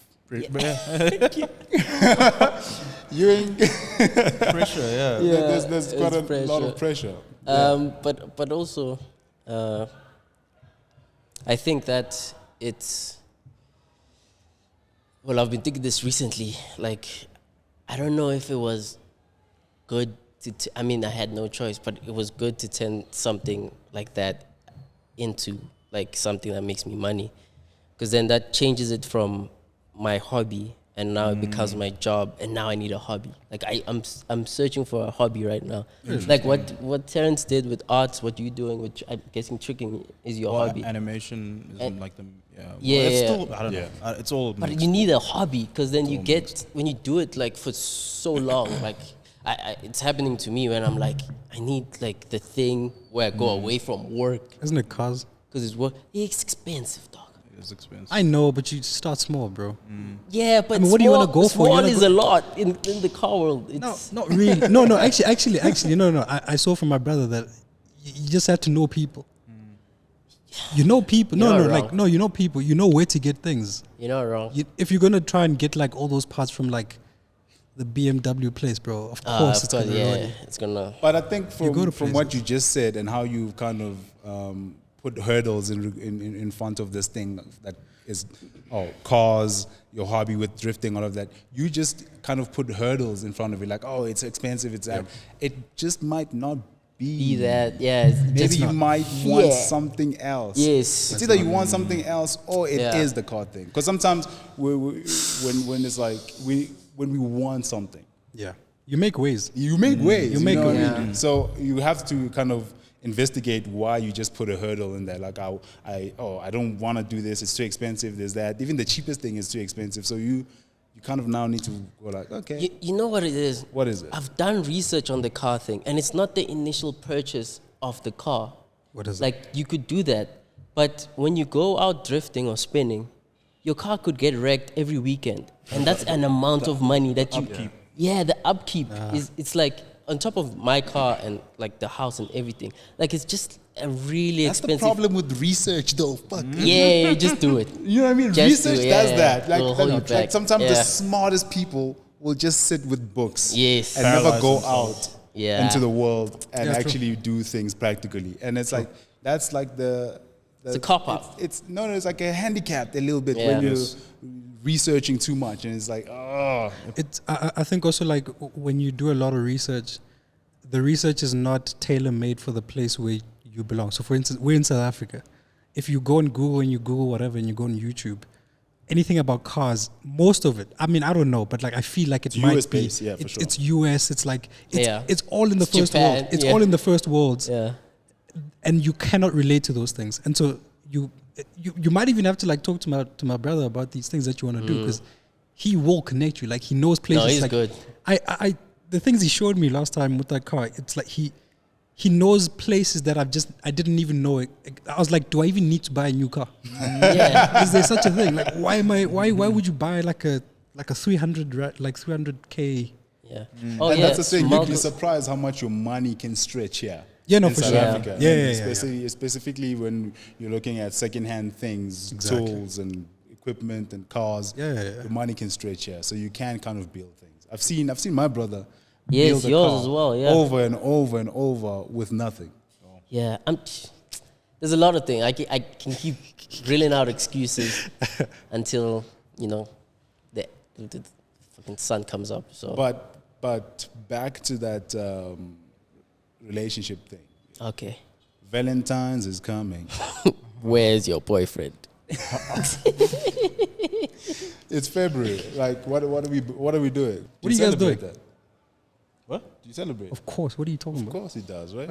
You ain't. Pressure, yeah. There's quite a lot of pressure. But also, I think that it's. Well, I've been thinking this recently. Like, I don't know if it was good to. I mean, I had no choice, but it was good to turn something like that into like something that makes me money, because then that changes it from my hobby, and now it becomes my job, and now I need a hobby. Like I'm searching for a hobby right now. Like what Terrence did with arts, what you doing with, I'm guessing tricking is your hobby. Animation isn't like the Yeah, it's yeah. still, I don't know. It's all. But mixed. you need a hobby, because then you get, when you do it like for so long, like it's happening to me when I'm like, I need like the thing where I go away from work, Isn't it cause? because it's work. It's expensive, dog. It's expensive. I know, but you start small, bro. Yeah, but I mean, what do you wanna go for? You Small wanna is go- a lot in the car world. No, It's, not really. No, actually, no. I saw from my brother that you just have to know people. You know people. You're No, not like wrong. no, you know people. You know where to get things. You're not wrong. If you're gonna try and get like all those parts from like the BMW place, bro, of course it's gonna ruin you. it's gonna. But I think You go to from what places. you just said and how you kind of put hurdles in front of this thing that is cars, your hobby with drifting, all of that, you just kind of put hurdles in front of it, like, oh, it's expensive, it's that. It just might not Be that, yeah. Maybe you might want Yeah. something else. Yes. It's either you want something else or it is Yeah. the car thing. Because sometimes when it's like when we want something, Yeah, you make ways. you make ways. You make know what I ways. mean? So you have to kind of investigate why you just put a hurdle in there. Like I don't want to do this. It's too expensive. There's that. Even the cheapest thing is too expensive. So you kind of now need to go like, okay, You know what it is? what is it? I've done research on the car thing, and it's not the initial purchase of the car. What is it? Like, you could do that, but when you go out drifting or spinning, your car could get wrecked every weekend, and that's an amount of money that you. upkeep. Yeah, the upkeep is. It's like on top of my car and like the house and everything. Like, it's just a really That's the expensive. problem with research, though. Fuck. Yeah, just do it. You know what I mean? Just Research do it, does yeah. that. It'll hold you Like back. sometimes the Yeah. smartest people will just sit with books Yes. and never Paralyze go themselves. out Yeah. into the world and Yeah, true. actually do things practically. And it's like that's like the It's a cop-out. It's like a handicap a little bit Yeah. when you're Yes. researching too much, and it's like, oh, It's I think also like when you do a lot of research, the research is not tailor made for the place where you belong. So for instance, we're in South Africa. If you go on Google and you Google whatever and you go on YouTube, anything about cars, most of it, I mean, I don't know, but like I feel like it It's might US be. based, yeah, for sure. It's US. It's like Yeah. it's all in the It's first Japan, world. It's yeah. all in the first worlds, Yeah. and you cannot relate to those things. And so you might even have to like talk to my brother about these things that you want to do, because he will connect you. Like he knows places. No, he's like, good. I the things he showed me last time with that car, it's like he knows places that I didn't even know. I was like, do I even need to buy a new car? Yeah. Is there such a thing? Like, why would you buy like a 300K? Yeah. and that's the thing. You'd be Multi- surprised how much your money can stretch here. Yeah, no, in for South sure. Africa. Yeah, And yeah, yeah, specifically when you're looking at secondhand things, Exactly. tools and equipment and cars. Yeah, yeah, yeah. The money can stretch here, so you can kind of build things. I've seen my brother Yes, build a yours car as well, yeah. over and over and over with nothing. Yeah, there's a lot of things. I can keep drilling out excuses until, the fucking sun comes up. So But back to that relationship thing. okay, Valentines is coming. where's your boyfriend? It's February. Like, what are we doing? What are you guys celebrate doing? that? What do you celebrate? Of course. What are you talking Of about? course, he does, right?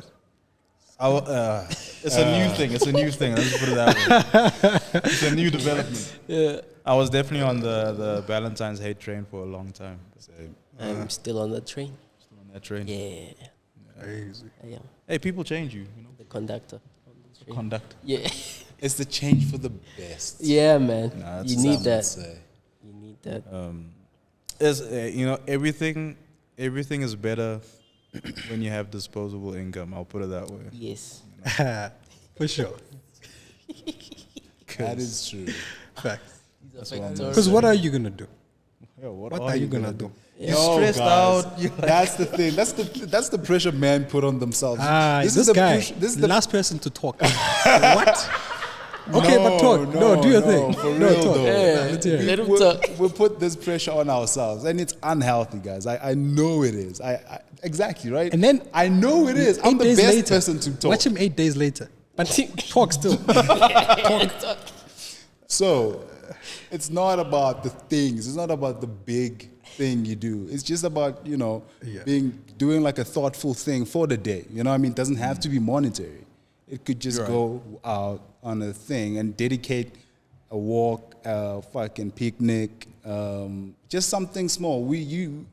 It's a new thing. It's a new thing. Let's put it that way. It's a new development. Yeah, I was definitely on the Valentine's hate train for a long time. Same. I'm still on the train. Still on that train. Yeah, Crazy. I am Hey, people change you. the conductor on the train. Conduct. Yeah, It's the change for the best. yeah, man. Nah, that's You Some need would that. say. You need that. Is everything is better when you have disposable income. I'll put it that way. Yes. For sure. That is true. Facts. These are what I'm factors. Because what are you gonna do? Yo, What are you gonna do? You're stressed out. You're like, That's the thing. That's the pressure men put on themselves. This guy, This is the the last person to talk. What? Okay, but talk. No, do your thing. For No, real talk. though. Yeah, Let's hear it. let him talk. We put this pressure on ourselves, and it's unhealthy, guys. I know it is. I exactly right. And then I know it is. I'm 8 the days best later, person to talk. Watch him 8 days later. But talk still. So it's not about the things. It's not about the big thing you do. It's just about doing like a thoughtful thing for the day. You know what I mean? It doesn't have to be monetary. It could just go out on a thing and dedicate a walk, a fucking picnic, just something small. We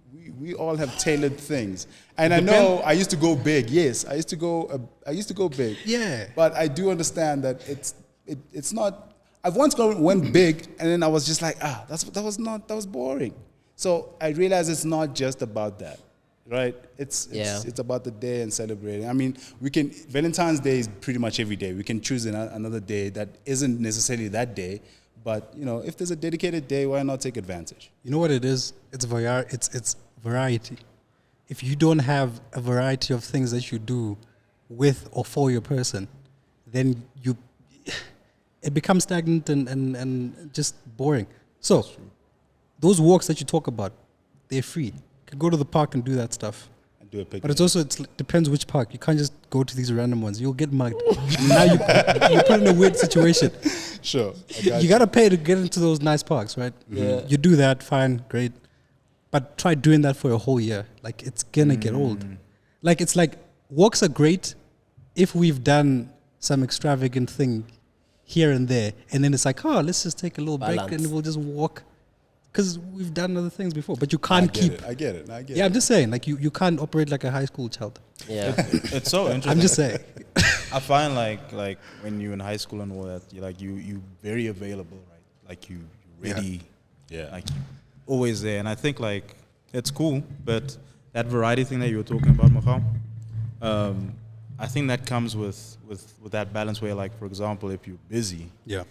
all have tailored things, and I know I used to go big. Yes, I used to go big. Yeah. But I do understand that it's not. I've once went big, and then I was just like, that was boring. So I realized it's not just about that. right? Yeah. It's about the day and celebrating. I mean, Valentine's Day is pretty much every day. We can choose another day that isn't necessarily that day, but you know, if there's a dedicated day, why not take advantage? You know what it is? It's variety. If you don't have a variety of things that you do with or for your person, then it becomes stagnant and just boring. So those walks that you talk about, they're free. You can go to the park and do that stuff. And do a picnic. But it depends which park. You can't just go to these random ones. You'll get mugged. Now you're put in a weird situation. Sure. You gotta pay to get into those nice parks, right? Yeah. You do that, fine, great. But try doing that for a whole year. Like, it's gonna get old. Like, it's like, walks are great if we've done some extravagant thing here and there, and then it's like, oh, let's just take a little break Balance. and we'll just walk, because we've done other things before. But you can't keep. I get it. Yeah, I'm just saying, like, you can't operate like a high school child. Yeah. It's so interesting. I'm just saying. I find like when you're in high school and all that, you very available, right? Like you ready, Yeah. like always there. And I think like it's cool, but that variety thing that you were talking about, Makham, I think that comes with that balance where, like, for example, if you're busy, Yeah.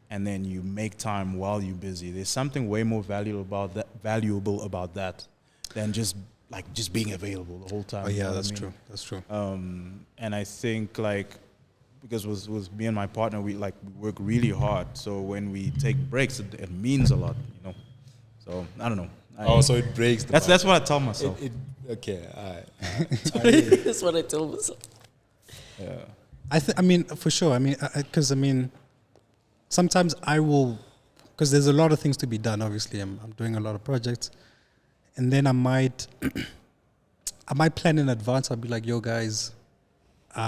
and then you make time while you're busy, there's something way more valuable about that than just being available the whole time. Oh you know yeah, what I that's mean? true. That's true. And I think like because with me and my partner, we work really hard. So when we take breaks, it means a lot, you know. So I don't know. So it breaks. That's what I tell myself. Okay. All right. That's what I told myself. Yeah. I mean, for sure. I mean, because sometimes I will, because there's a lot of things to be done. Obviously, I'm doing a lot of projects, and then I might plan in advance. I'll be like, "Yo, guys,"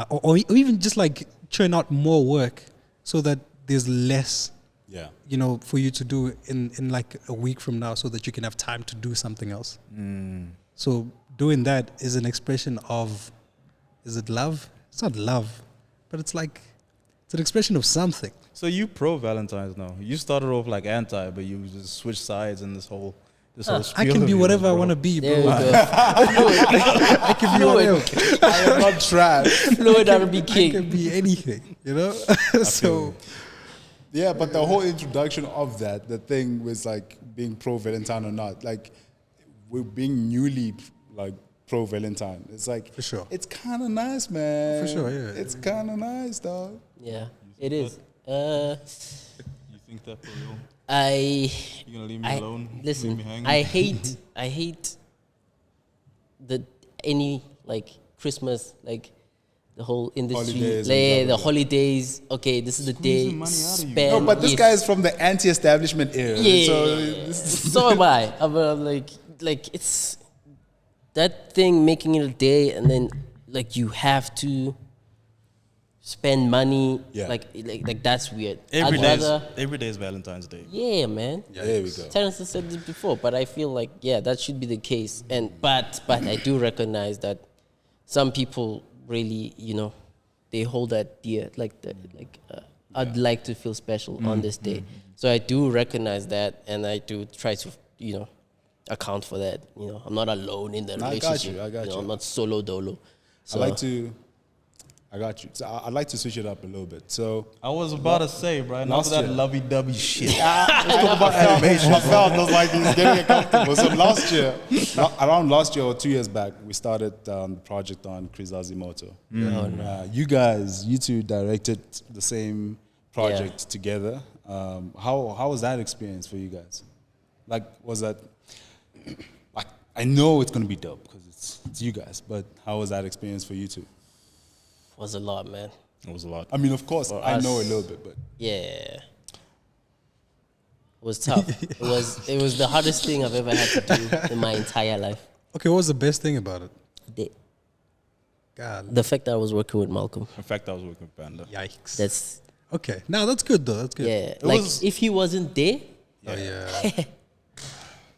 or even just like churn out more work so that there's less, Yeah. you know, for you to do in like a week from now, so that you can have time to do something else. So doing that is an expression of, is it love? It's not love, but it's like, it's an expression of something. So you pro Valentine's now. You started off like anti, but you just switched sides in this whole I spiel can of be yours, whatever I bro. want to be, There we bro. go. I can be whatever. I am not trash. Fluid R&B I king. can be anything, you know? So, Yeah, but the whole introduction of that, the thing was like being pro Valentine or not, like we're being newly like pro Valentine. It's like For sure. It's kind of nice, man. For sure, yeah. It's kind of nice, dog. Yeah, it is. You think that for real? I You gonna leave me alone? Leave listen. me hanging? I hate any like Christmas, like the whole industry, Holidays and like, blah, the blah, holidays. Okay, this is the day. Squeezing money out of you. Spend No, but this it. guy is from the anti-establishment era. Yeah, So this so am I. I'm like it's that thing making it a day, and then like you have to spend money. Yeah. Like that's weird. Every I'd day rather, is Valentine's Day. yeah, man. there we go. Terrence has said this before, but I feel like that should be the case. And but I do recognize that some people really, they hold that dear. I'd like to feel special on this day. So I do recognize that, and I do try to account for that. I'm not alone in the I got relationship. you, I got you. I'm not solo dolo. So I got you. So I'd like to switch it up a little bit. So I was about to say, bro, enough Last of that year. lovey-dovey shit. I felt like he's getting uncomfortable. So last year, around last year or 2 years back, we started the project on Krizazimoto. You two directed the same project together. How was that experience for you guys? Like, was that like, I know it's gonna be dope because it's you guys, but how was that experience for you two? was a lot, man. It was a lot. I mean, of course, I know a little bit, but Yeah. It was tough. It was the hardest thing I've ever had to do in my entire life. okay, what was the best thing about it? God, The fact that I was working with Malcolm. In fact, I was working with Panda. yikes. That's Okay, now that's good though. That's good. yeah. It Like was- if he wasn't there, Oh yeah.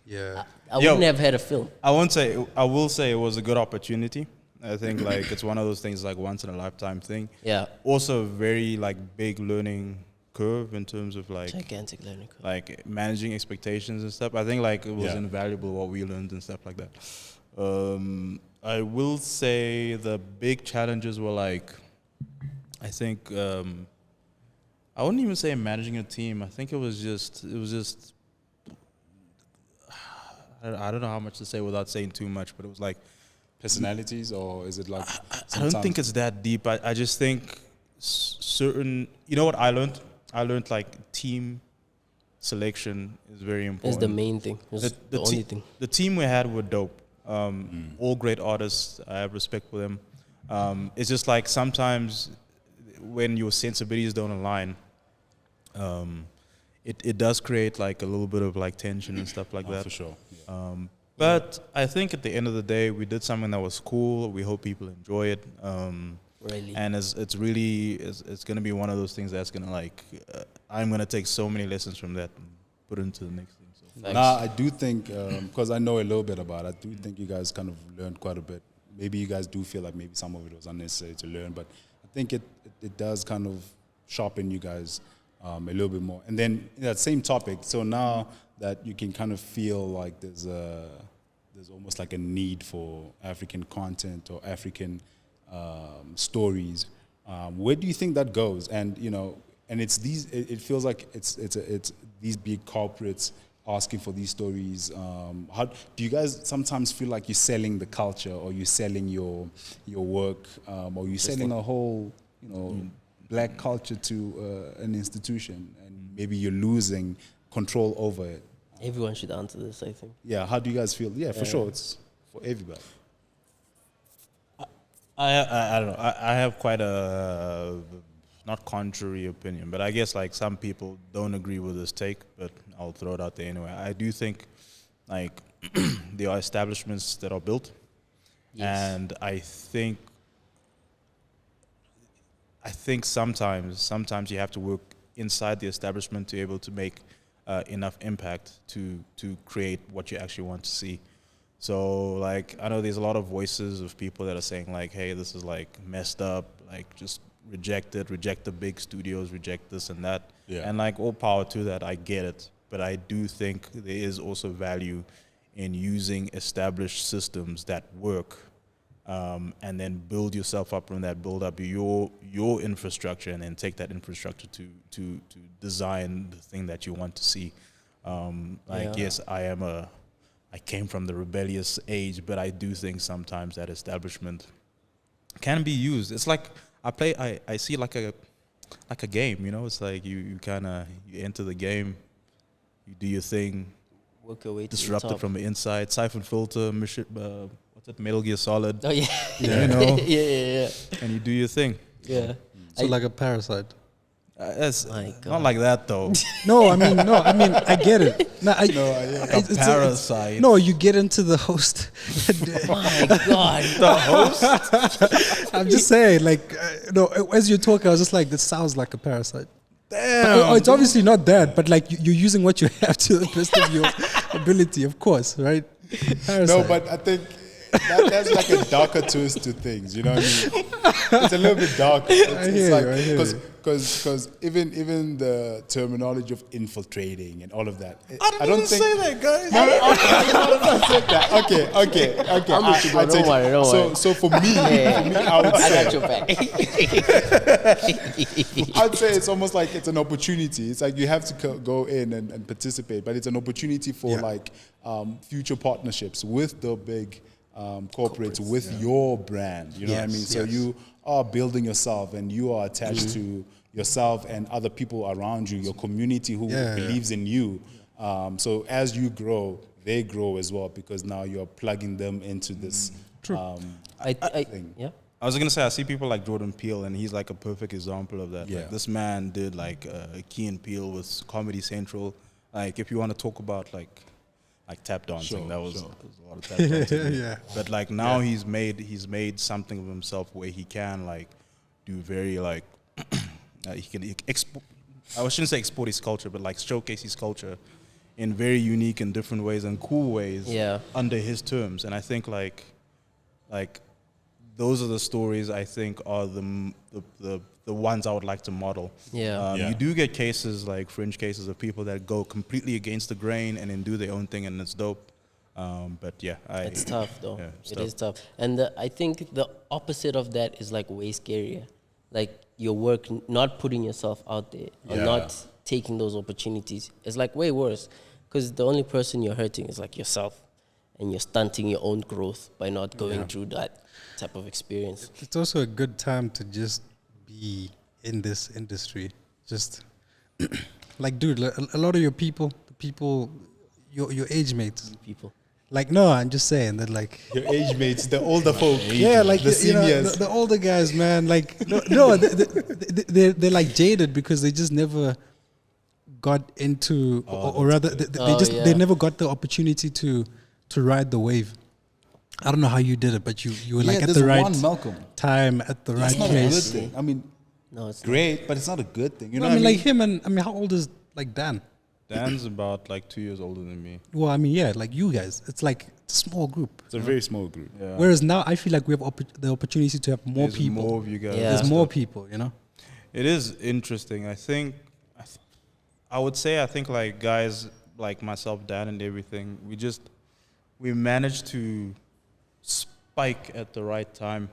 Yeah. I Yo. wouldn't have had a film. I will say it was a good opportunity. I think like it's one of those things like once in a lifetime thing. Yeah. Also a very like big learning curve in terms of like Gigantic learning curve. like managing expectations and stuff. I think like it was Yeah. invaluable what we learned and stuff like that. I will say the big challenges were like, I think, I wouldn't even say managing a team. I think it was just, I don't know how much to say without saying too much, but it was like, Personalities, or is it like? I don't think it's that deep. I just think certain, you know what I learned? I learned like team selection is very important. It's the main thing. It's the only thing. The team we had were dope. All great artists. I have respect for them. It's just like sometimes when your sensibilities don't align, it does create like a little bit of like tension and stuff like that. For sure. Yeah. But I think at the end of the day, we did something that was cool. We hope people enjoy it. Really. And it's really it's going to be one of those things that's going to like I'm going to take so many lessons from that and put it into the next thing. So. Nah, I do think because I know a little bit about it, I do think you guys kind of learned quite a bit. Maybe you guys do feel like maybe some of it was unnecessary to learn, but I think it does kind of sharpen you guys a little bit more. And then that same topic. So now that you can kind of feel like there's almost like a need for African content or African stories. Where do you think that goes? And and it's these. It feels like it's these big corporates asking for these stories. How do you guys sometimes feel like you're selling the culture, or you're selling your work, or you're selling a whole black culture to an institution, and maybe you're losing control over it? Everyone should answer this, I think. Yeah, how do you guys feel? Yeah, for sure, it's for everybody. I don't know. I have quite a not contrary opinion, but I guess like some people don't agree with this take, but I'll throw it out there anyway. I do think like there are establishments that are built, and I think sometimes you have to work inside the establishment to be able to make enough impact to create what you actually want to see. So like I know there's a lot of voices of people that are saying like, hey, this is like messed up, like just reject the big studios, reject this and that. Yeah. And like all power to that, I get it. But I do think there is also value in using established systems that work, and then build yourself up from that, build up your infrastructure, and then take that infrastructure to design the thing that you want to see. Yes, I came from the rebellious age, but I do think sometimes that establishment can be used. It's like I see like a game, It's like you enter the game, you do your thing, Work your way to disrupt the it top. from the inside, siphon filter, what's it, Metal Gear Solid. Oh yeah. Yeah. And you do your thing. Yeah. So like a parasite. That's My God. not like that though. No, I mean, I get it. No, Like a parasite. No, you get into the host. My God. The host. I'm just saying, like, as you talk, I was just like, this sounds like a parasite. Damn. It's obviously not that, but like you're using what you have to the best of your ability, of course, right? Parasite. No, but I think that's like a darker twist to things. You know what I mean? It's a little bit dark. I hear you. Because even the terminology of infiltrating and all of that. I don't think say that, guys. Okay. I'm with you, bro. Don't worry. So for me, I would I say got your back. I'd say it's almost like it's an opportunity. It's like you have to go in and participate, but it's an opportunity for like future partnerships with the big corporates with your brand. You know what I mean? So you are building yourself, and you are attached to yourself and other people around you, your community who believes in you. So as you grow, they grow as well, because now you're plugging them into this thing. Yeah. I was gonna say I see people like Jordan Peele, and he's like a perfect example of that. Yeah. Like this man did like Key and Peele with Comedy Central. Like if you want to talk about like tap dancing, that was a lot of tap dancing. Yeah. But like now he's made something of himself where he can like do very like he can export. I shouldn't say export his culture, but like showcase his culture in very unique and different ways and cool ways. Yeah. Under his terms, and I think like those are the stories I think are the ones I would like to model. Yeah. You do get cases like fringe cases of people that go completely against the grain and then do their own thing, and it's dope. But yeah, It's tough though. Yeah, it's It tough. is tough. And I think the opposite of that is like way scarier. Like your work, not putting yourself out there or Yeah. not taking those opportunities. It's like way worse because the only person you're hurting is like yourself, and you're stunting your own growth by not going through that type of experience. It's also a good time to just be in this industry. Just like, dude, a lot of your people, your age mates. People. Like, no, I'm just saying that, like, Your age mates, the older folk. yeah, like the you know, seniors. the older guys, man. Like, no, they're like jaded because they just never got into, or rather, they never got the opportunity to ride the wave. I don't know how you did it, but you were like at there's the right one Malcolm. time, at the That's right not a good place. thing. I mean, No, it's great, but it's not a good thing. You know I what mean, like him and how old is like Dan? Dan's about like 2 years older than me. Well, I mean, yeah, like you guys, it's like a small group. It's a very small group. Yeah. Whereas now, I feel like we have the opportunity to have more There's people. more of you guys. Yeah. There's more people, you know. It is interesting. I think, I would say, I think like guys like myself, Dan, and everything, we managed to spike at the right time.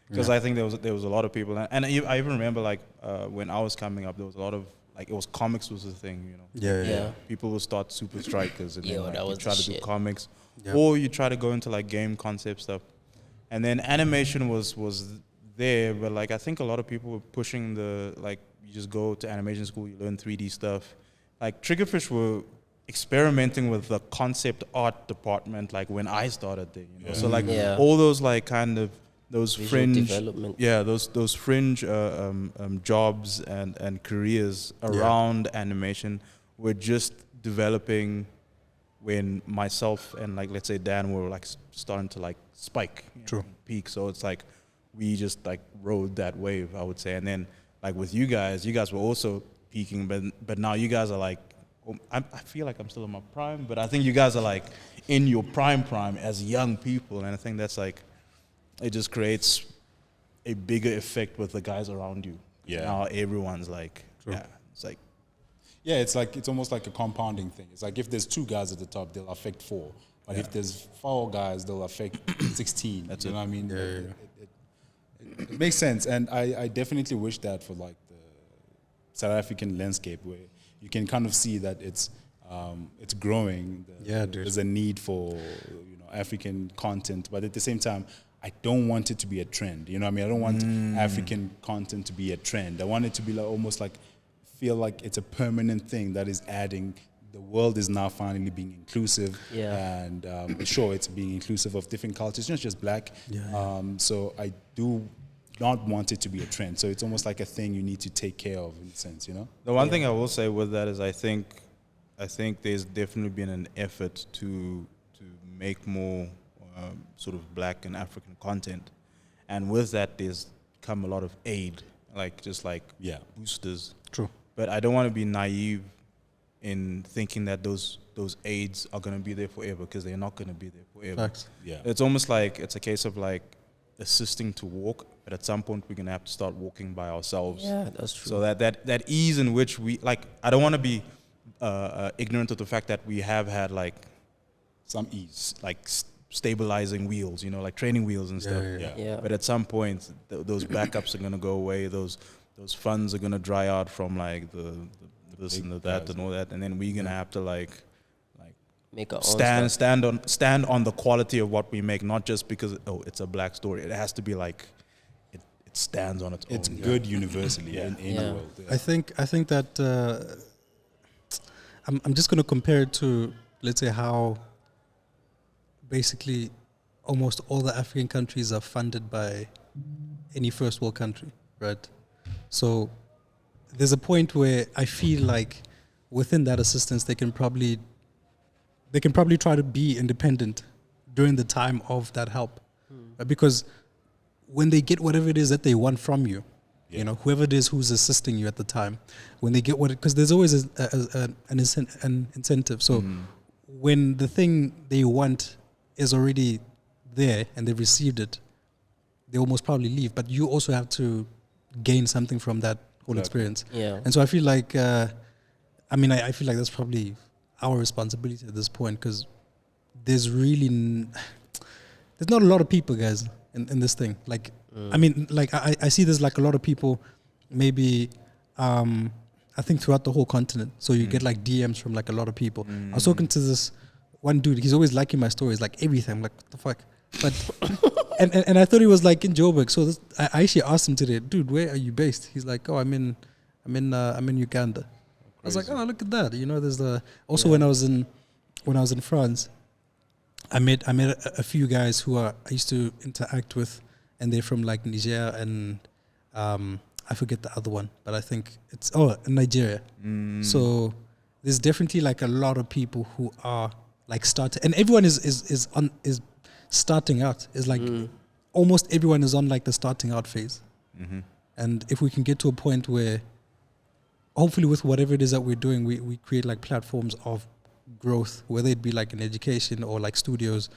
Because I think there was a lot of people, and I even remember like when I was coming up, there was a lot of like it was comics was the thing, you know. Yeah. People would start super strikers and Yeah, then like, that you was try the to do shit. comics, Yeah. or you try to go into like game concept stuff, and then animation was there, but like I think a lot of people were pushing the like you just go to animation school, you learn 3D stuff. Like Triggerfish were experimenting with the concept art department like when I started there, you know. So like Yeah. all those like kind of those Visual fringe development. yeah those fringe jobs and careers around animation were just developing when myself and like let's say Dan were like starting to like spike, you know, True. peak. So it's like we just like rode that wave, I would say. And then like with you guys were also peaking, but now you guys are like I feel like I'm still in my prime, but I think you guys are like in your prime as young people, and I think that's like it just creates a bigger effect with the guys around you. Yeah. Now everyone's like, yeah, it's like, Yeah, it's almost like a compounding thing. It's like if there's 2 guys at the top, they'll affect 4. But if there's 4 guys, they'll affect 16. That's you it. know what I mean? It makes sense. And I definitely wish that for like the South African landscape where you can kind of see that it's growing. Yeah, dude. There's a need for African content, but at the same time, I don't want it to be a trend. You know what I mean? I don't want African content to be a trend. I want it to be like almost like feel like it's a permanent thing that is adding. The world is now finally being inclusive, and sure, it's being inclusive of different cultures, not just black. So I do not want it to be a trend. So it's almost like a thing you need to take care of in a sense, you know? the one thing I will say with that is I think there's definitely been an effort to make more sort of black and African content, and with that there's come a lot of aid, like just like boosters. True. But I don't want to be naive in thinking that those aids are going to be there forever, because they're not going to be there forever. Facts. Yeah. It's almost like it's a case of like assisting to walk, but at some point we're going to have to start walking by ourselves. Yeah, that's true. So that ease in which we like, I don't want to be ignorant of the fact that we have had like Some ease. like stabilizing wheels, you know, like training wheels and stuff. Yeah. But at some point, those backups are going to go away. Those funds are going to dry out from like the this and the that and all that, and then we're going to have to like Make our own stuff. stand on the quality of what we make, not just because it's a black story. It has to be like it stands on its own. It's good universally in any world. I think that I'm just going to compare it to, let's say, how basically almost all the African countries are funded by any first world country, right? So there's a point where I feel like within that assistance they can probably try to be independent during the time of that help, right? Because when they get whatever it is that they want from you, you know, whoever it is who's assisting you at the time, when they get because there's always an incentive. So when the thing they want is already there and they've received it, they will most probably leave. But you also have to gain something from that whole experience. Yeah. And so I feel like, I feel like that's probably our responsibility at this point, because there's really there's not a lot of people, guys, in this thing. Like, I mean, like I see there's like a lot of people, maybe, I think throughout the whole continent. So you get like DMs from like a lot of people. I was talking to this one dude. He's always liking my stories, like everything. I'm like, what the fuck? But and I thought he was like in Joburg. So I actually asked him today, dude, where are you based? He's like, oh, I'm in Uganda. I was like, oh, look at that. You know, there's also when I was in France, I met a few guys who I used to interact with, and they're from like Niger and I forget the other one, but I think it's Nigeria. So there's definitely like a lot of people who are like starting, and everyone is starting out. Is like almost everyone is on like the starting out phase. And if we can get to a point where, hopefully, with whatever it is that we're doing, we create like platforms of growth, whether it be like in education or like studios,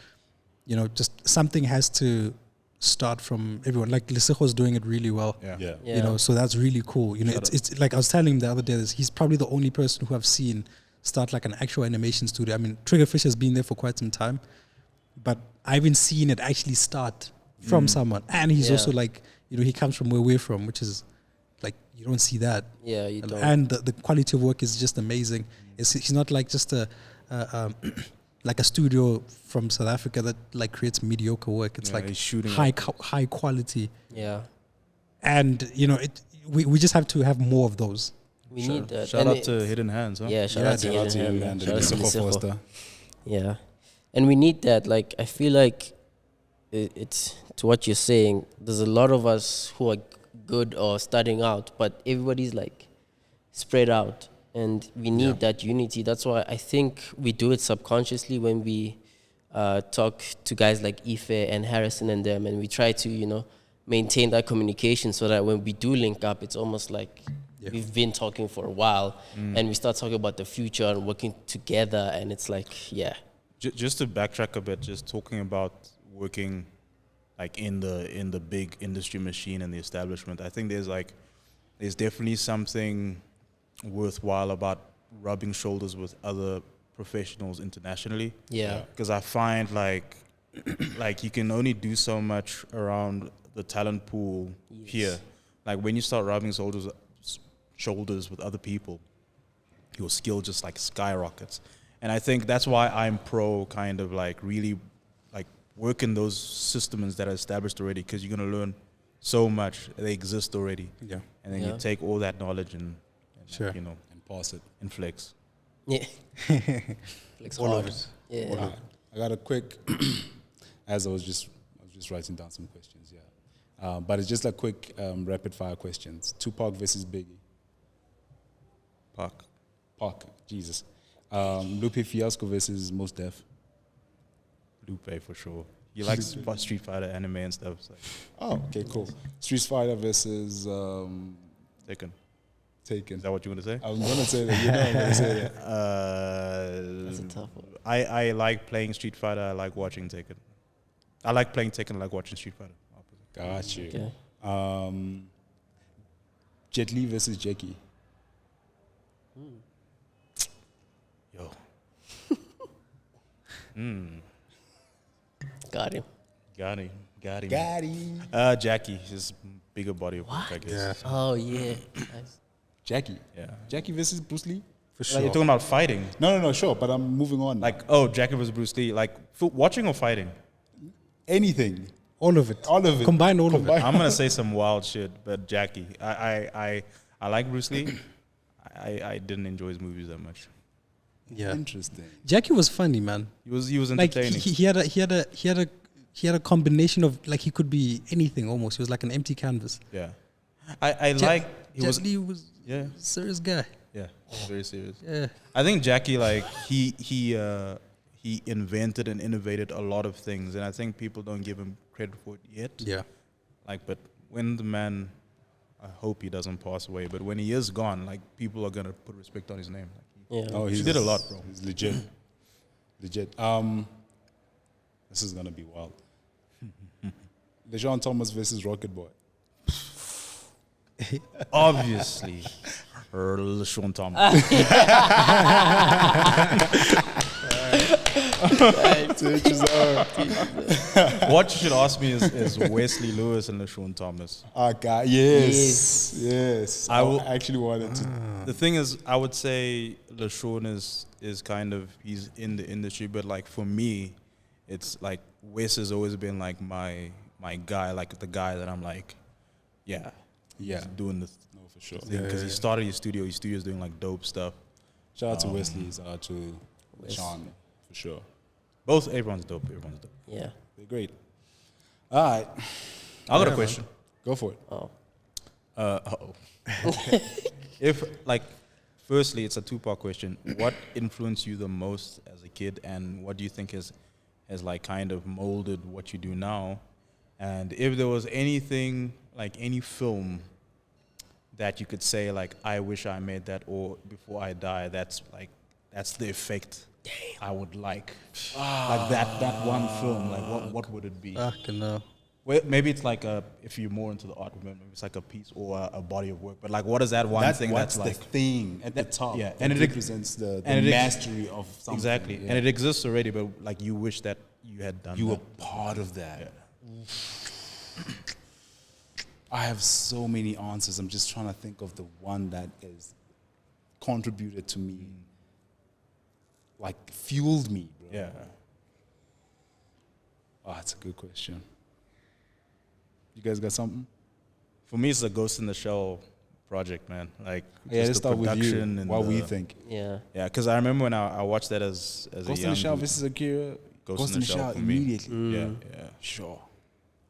you know, just something has to start from everyone. Like Lisejo's doing it really well. Yeah. You know, so that's really cool. You know, it's like I was telling him the other day, he's probably the only person who I've seen start like an actual animation studio. I mean, Triggerfish has been there for quite some time, but I haven't seen it actually start from someone. And he's also like, you know, he comes from where we're from, which is like, you don't see that. Yeah, you don't. And the quality of work is just amazing. He's not like just like a studio from South Africa that like creates mediocre work. It's like high quality. Yeah. And you know, we just have to have more of those. We need that. Shout out to Hidden Hands, huh? Yeah, shout out to Hidden Hands. Shout out to Lisejo. Yeah. And we need that. Like, I feel like it's to what you're saying, there's a lot of us who are good or starting out, but everybody's like spread out. And we need that unity. That's why I think we do it subconsciously when we talk to guys like Ife and Harrison and them, and we try to, you know, maintain that communication so that when we do link up, it's almost like we've been talking for a while, and we start talking about the future and working together, and it's like, Just to backtrack a bit, just talking about working like in the big industry machine and the establishment, I think there's definitely something worthwhile about rubbing shoulders with other professionals internationally. Yeah. Because I find like you can only do so much around the talent pool here. Like when you start rubbing shoulders with other people, your skill just like skyrockets. And I think that's why I'm pro kind of like really like work in those systems that are established already, because you're going to learn so much. They exist already. Yeah. And then you take all that knowledge and you know, and pass it and flex. Yeah. Flex all hard. of it. Yeah. I got a quick as I was just writing down some questions, but it's just a quick rapid fire questions. Tupac versus Biggie. Pac, Jesus. Lupe Fiasco versus Mos Def. Lupe for sure. He likes Street Fighter anime and stuff. So. Oh, okay, cool. Street Fighter versus Taken. Taken. Is that what you want to say? I was going to say that. You know I'm going to say that. That's a tough one. I like playing Street Fighter. I like watching Taken. I like playing Taken. I like watching Street Fighter. Got you. Okay. Jet Li versus Jackie. Yo. Got him. Got him. Got him. Jackie. His bigger body of work, I guess. Yeah. Oh, yeah. Nice. Jackie. Yeah. Jackie versus Bruce Lee? For Like sure. you're talking about fighting. No, sure, but I'm moving on. Like, Jackie versus Bruce Lee. Like, watching or fighting? anything. All of it. Combine all of it. I'm gonna say some wild shit, but Jackie. I like Bruce Lee. I didn't enjoy his movies that much. Yeah. Interesting. Jackie was funny, man. He was Like entertaining. he had a combination of, like, he could be anything almost. He was like an empty canvas. Yeah. I like he Jet was Li was yeah a serious guy. yeah very serious. Yeah. I think Jackie, like, he invented and innovated a lot of things, and I think people don't give him credit for it yet. Yeah. Like, but when the man, I hope he doesn't pass away, but when he is gone, like, people are gonna put respect on his name. Like, Yeah. Oh, he did a lot, bro. He's legit. Legit. This is gonna be wild. LeJean Thomas versus Rocket Boy. Obviously, Sean Thomas. To each his own. What you should ask me is Wesley Lewis and LaShawn Thomas. Oh, God. Yes. I will- actually wanted to. The thing is, I would say LaShawn is kind of, he's in the industry, but like for me, it's like Wes has always been like my guy, like the guy that I'm like, yeah, Yeah. he's doing the No, for sure. thing because he started his studio. His studio's doing like dope stuff. Shout out to Wesley. Shout out to Wes. Sean, for sure. Both, everyone's dope. Yeah. They're great. All right. I got a question. Go for it. Oh. If like, firstly, it's a two-part question. What influenced you the most as a kid, and what do you think has like kind of molded what you do now? And if there was anything, like any film that you could say like, I wish I made that, or before I die, that's the effect I would like. Like that one film, like what would it be? Fucking no. Well, maybe it's like if you're more into the art, maybe it's like a piece or a body of work. But like, what is that one thing what's that's like? the thing at the top? Yeah, that and it represents the and it ex- mastery of something. Exactly, yeah. and it exists already, but like you wish that you had done. You were that. part of that. I have so many answers. I'm just trying to think of the one that is contributed to me, like fueled me, bro. Yeah, Oh, that's a good question. You guys got something? for me, it's a Ghost in the Shell project, man. Like, Yeah, let's just the start with you. production and What we the- think. Yeah. Yeah, because I remember when I watched that as a Ghost in young the Shell dude. versus Akira. Ghost in the Shell for me. immediately. Yeah, yeah. Sure.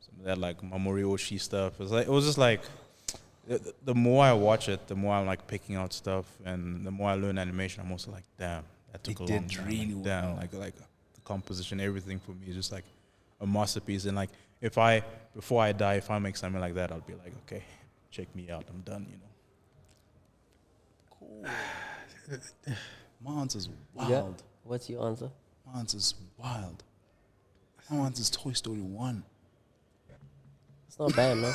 Some of that like Mamoru Oshii stuff. It was just like the more I watch it, the more I'm like picking out stuff, and the more I learn animation, I'm also like, damn, that took It a did long time. really Like, damn, well. like the composition, everything for me is just like a masterpiece. And like before I die, if I make something like that, I'll be like, okay, check me out, I'm done, you know. My answer's Yeah. wild. What's your answer? My answer's wild. My answer's Toy Story 1. It's not bad, man.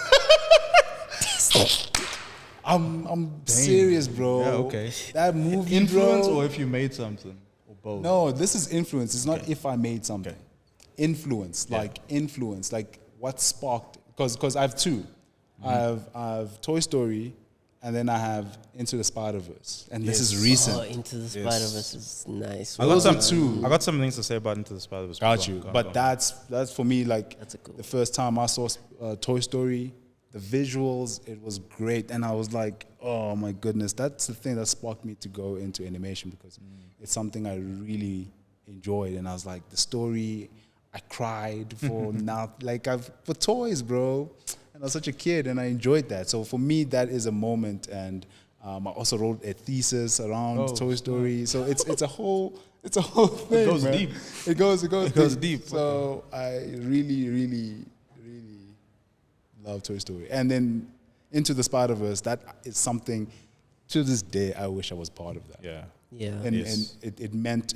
I'm serious, bro. Yeah, okay. That movie, Influence, bro. or if you made something, or both. No, this is influence. It's not Okay. if I made something. Okay. Influence, Yeah. like what sparked. Because I have two. I have Toy Story, and then I have Into the Spider-Verse, and this is recent. Oh, Into the Yes. Spider-Verse is nice. I got Those some are two. I got some things to say about Into the Spider-Verse. Got Go you. on, But go on. that's for me like That's a cool the first time I saw Toy Story, the visuals, it was great, and I was like, oh my goodness, that's the thing that sparked me to go into animation because it's something I really enjoyed, and I was like, the story, I cried for now, like for toys, bro, and I was such a kid, and I enjoyed that. So for me, that is a moment, and I also wrote a thesis around Toy Story. So it's a whole thing. goes man. deep. It goes deep. So I really love Toy Story. And then Into the Spider-Verse, that is something to this day I wish I was part of that. Yeah. Yeah. And Yes. it meant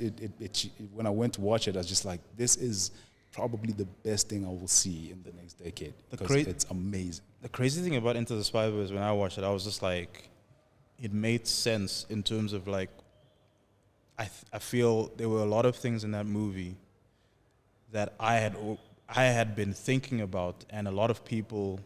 when I went to watch it, I was just like, this is probably the best thing I will see in the next decade. Because it's amazing. The crazy thing about Into the Spider-Verse, when I watched it, I was just like, it made sense in terms of like, I feel there were a lot of things in that movie that I had been thinking about, and a lot of people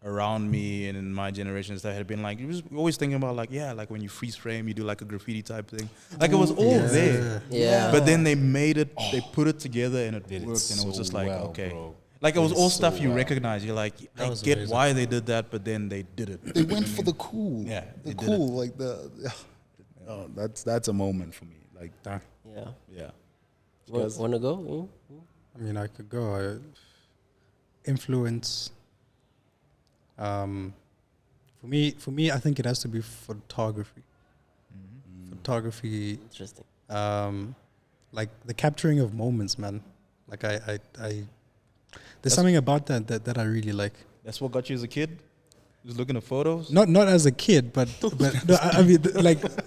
around me and in my generations that had been like, you always thinking about like, yeah, like when you freeze frame, you do like a graffiti type thing. Like it was all there. Yeah. But then they made it, they put it together and it Did it worked, and it was so just like, well, okay. bro. Like it was Did it all so stuff you well. recognize. You're like, I was get amazing. why they did that, but then they did it. They went for the cool. Yeah, the they did cool, like that's a moment for me. Like, Yeah. yeah. Want to go? I mean, I could go. Influence. For me, I think it has to be photography. Photography, Interesting. like the capturing of moments, man. Like there's something about that I really like. That's what got you as a kid? Just looking at photos? Not as a kid, but no, I mean,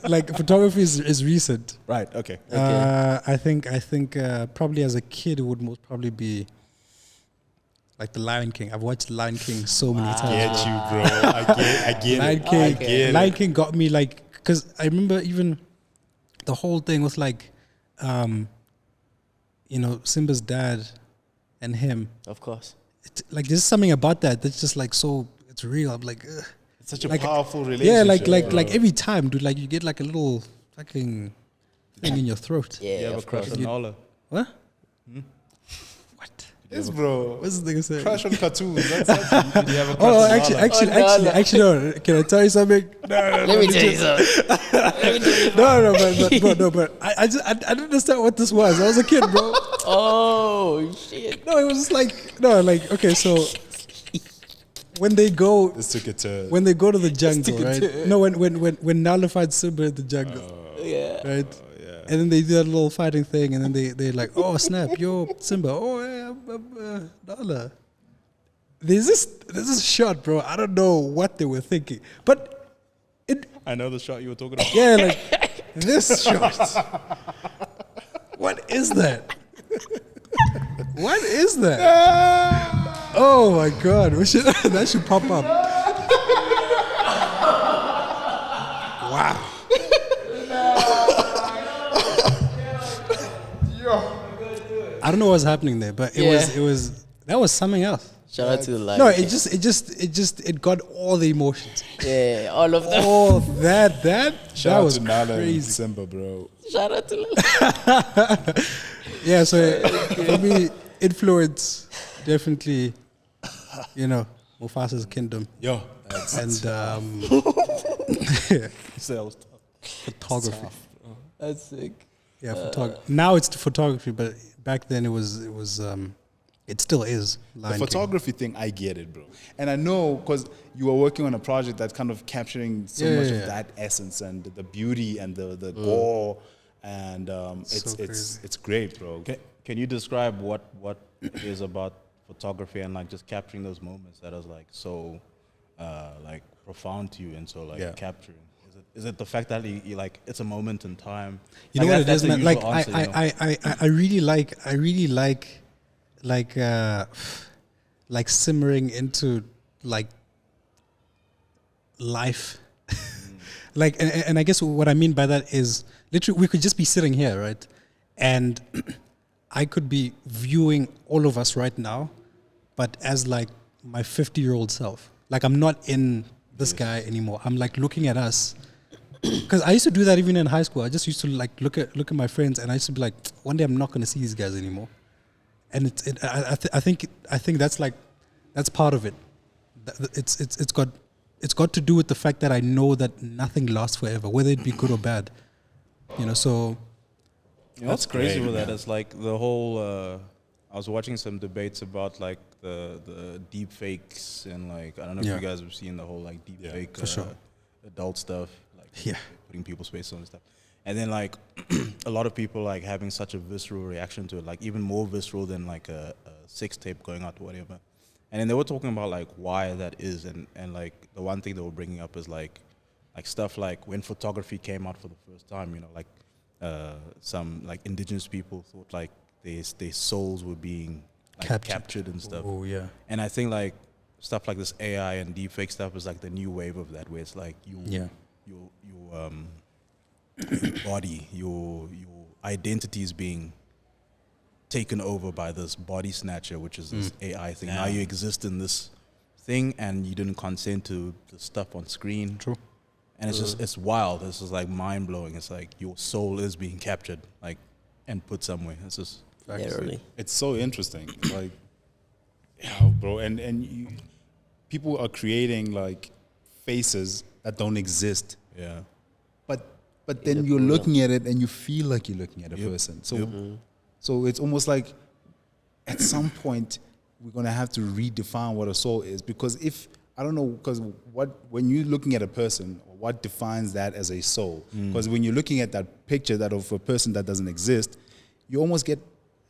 like photography is recent. Right, okay. I think probably as a kid it would most probably be like The Lion King. I've watched The Lion King so many times. Get you, bro. I get Lion it. King, I get it. Lion King got me like, because I remember even the whole thing was like, Simba's dad and him. Of course. Like there's something about that's just like so it's real. I'm like, ugh. It's such a Like, powerful relationship. Yeah, like every time, dude, like you get like a little fucking thing in your throat. Yeah, You have a of crush course. on Nala. What? What? Yes, bro. What's the thing saying? Crush on cartoons. That's Did you have a crush Oh, on actually, Nala? actually, no. Can I tell you something? Let me tell you something. But I don't understand what this was. I was a kid, bro. Oh, shit. No, it was like okay, so when they go This took it to. to the jungle, right? No, when Nala finds Simba in the jungle, Yeah. right? And then they do that little fighting thing, and then they're like, "Oh snap, yo Simba, oh yeah, Nala." There's this shot, bro. I don't know what they were thinking, but I know the shot you were talking about. yeah, like this shot. What is that? What is that? Oh my god, that should pop up. Wow. I don't know what's happening there, but it was that was something else. Shout out to the live. No, it got all the emotions. Yeah, all of them. Oh, that Shout that out was to Nala and crazy. Simba, bro. Shout out to the Yeah, so for me, influence definitely, Mufasa's kingdom Yo. and Sales. photography. That's sick. Yeah, now it's the photography, but back then it still is. The Lion King. photography thing, I get it, bro. And I know because you were working on a project that's kind of capturing so much of that essence and the beauty and the gore. And it's great, bro. Can you describe what it is about photography and like just capturing those moments that is like so like profound to you and so like capturing? Is it the fact that you like it's a moment in time? You know what it is, man. Like I I really like simmering into like life. Like, and I guess what I mean by that is literally we could just be sitting here, right? And I could be viewing all of us right now, but as like my 50-year-old self. Like I'm not in this guy anymore. I'm like looking at us. Because I used to do that even in high school. I just used to like look at my friends, and I used to be like, one day I'm not going to see these guys anymore. And I think that's part of it. It's got to do with the fact that I know that nothing lasts forever, whether it be good or bad. So that's crazy great, with that. man. It's like the whole. I was watching some debates about like the deep fakes and like I don't know if you guys have seen the whole like deep fake for sure. adult stuff, like Yeah. putting people's faces on and stuff. And then like a lot of people like having such a visceral reaction to it, like even more visceral than like a sex tape going out or whatever. And then they were talking about like why that is, and like the one thing they were bringing up is like stuff like when photography came out for the first time, like some like indigenous people thought like their souls were being like captured and stuff. Oh yeah. And I think like stuff like this AI and deepfake stuff is like the new wave of that, where it's like your body, your identity is being taken over by this body snatcher, which is this AI thing. Now you exist in this thing, and you didn't consent to the stuff on screen. True. And it's just it's wild. This is like mind blowing. It's like your soul is being captured, like and put somewhere. It's just Literally. It's so interesting, like, bro, and people are creating like faces that don't exist. yeah. But then you're looking at it and you feel like you're looking at a person. So, so it's almost like at some point we're gonna have to redefine what a soul is, because if I don't know, because when you're looking at a person, what defines that as a soul? Because when you're looking at that picture that of a person that doesn't exist, you almost get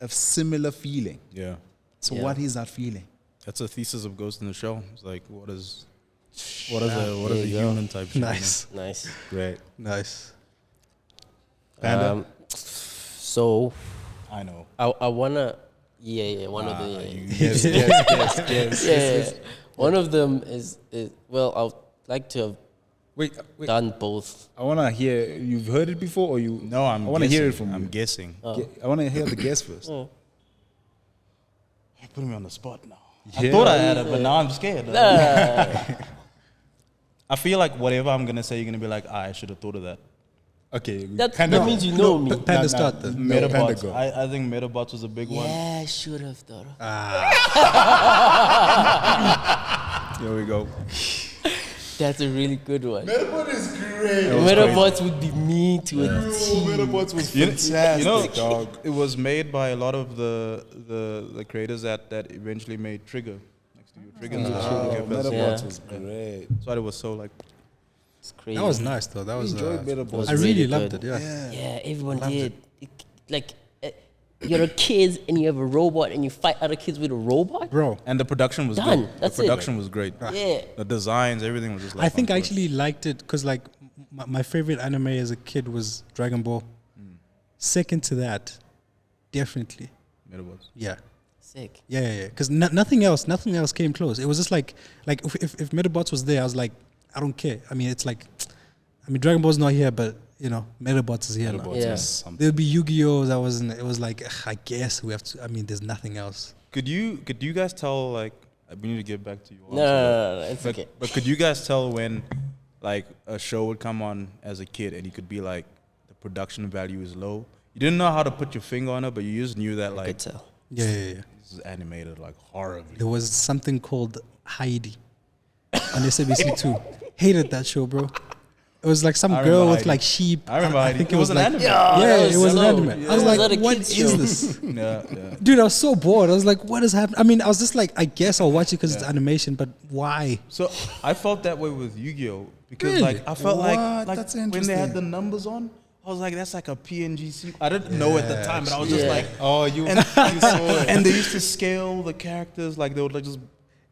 a similar feeling. Yeah. So Yeah. what is that feeling? That's a thesis of Ghost in the Shell. It's like what is a human type shit, you know? Nice. Nice. Great. Nice. So I know. I wanna one of the Yes. yeah. One of them is well, I'd like to have Wait. done both. I want to hear. You've heard it before, or you? No, I want to hear it from I'm you. guessing. I want to hear the guess first. Oh. You're putting me on the spot now. Yeah. I thought I had it, but now I'm scared. I feel like whatever I'm gonna say, you're gonna be like, I should have thought of that. Okay. That Panda- means you know me. Panda start then. No, Panda Metabots. go. I think Metabots was a big one. Yeah, I should have thought of Here we go. That's a really good one. Metapod is great. Metabots would be me to a T. Metabots was You fantastic, know, dog. it was made by a lot of the creators that eventually made Trigger. Next to you, Trigger. Metabots Yeah. was great. That's why it was so like. It's crazy. That was nice though. That was. Enjoyed Metabots. I really really loved good. it. Yeah. Yeah, everyone did. You're a kid and you have a robot and you fight other kids with a robot? Bro, And the production was Done. good. That's the it. production was great. Yeah. The designs, everything was just like. I think on I point. actually liked it because like my favorite anime as a kid was Dragon Ball. Second to that, definitely. Metabots. Yeah. Sick. Yeah. Because nothing else came close. It was just like if Metabots was there, I was like, I don't care. I mean, it's like, Dragon Ball's not here, but you know, Metabots is here now. Metabots Yeah. was something. There'll be Yu-Gi-Oh! That wasn't. It was like, I guess we have to. I mean, there's nothing else. Could you guys tell like we need to get back to you? No, it's But, okay. but could you guys tell when like a show would come on as a kid and you could be like the production value is low? You didn't know how to put your finger on it, but you just knew that I like could tell. Yeah. this is animated like horribly. There was something called Heidi on SABC2. Hated that show, bro. It was like some I girl remember with Heidi. like sheep. I remember I Heidi. think It was an like, anime. Yeah, Yeah, that it was an so- anime. I was that was like, not a what kid's is show. this? Yeah. Dude, I was so bored. I was like, what is happening? I mean, I was just like, I guess I'll watch it because it's animation, but why? So I felt that way with Yu-Gi-Oh! Because Really? like I felt What? like That's when they had interesting. the numbers on, I was like, that's like a PNG sequence. I didn't know at the time, but I was just Yeah. like, Oh, you and, saw it. and they used to scale the characters, like they would like just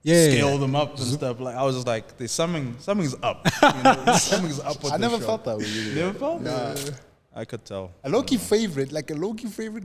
Yeah. scale them up and stuff. Like I was just like, there's something's up. You know? Something's up with I this never show. felt that way. Really. Never felt that? I could tell. A low-key favorite,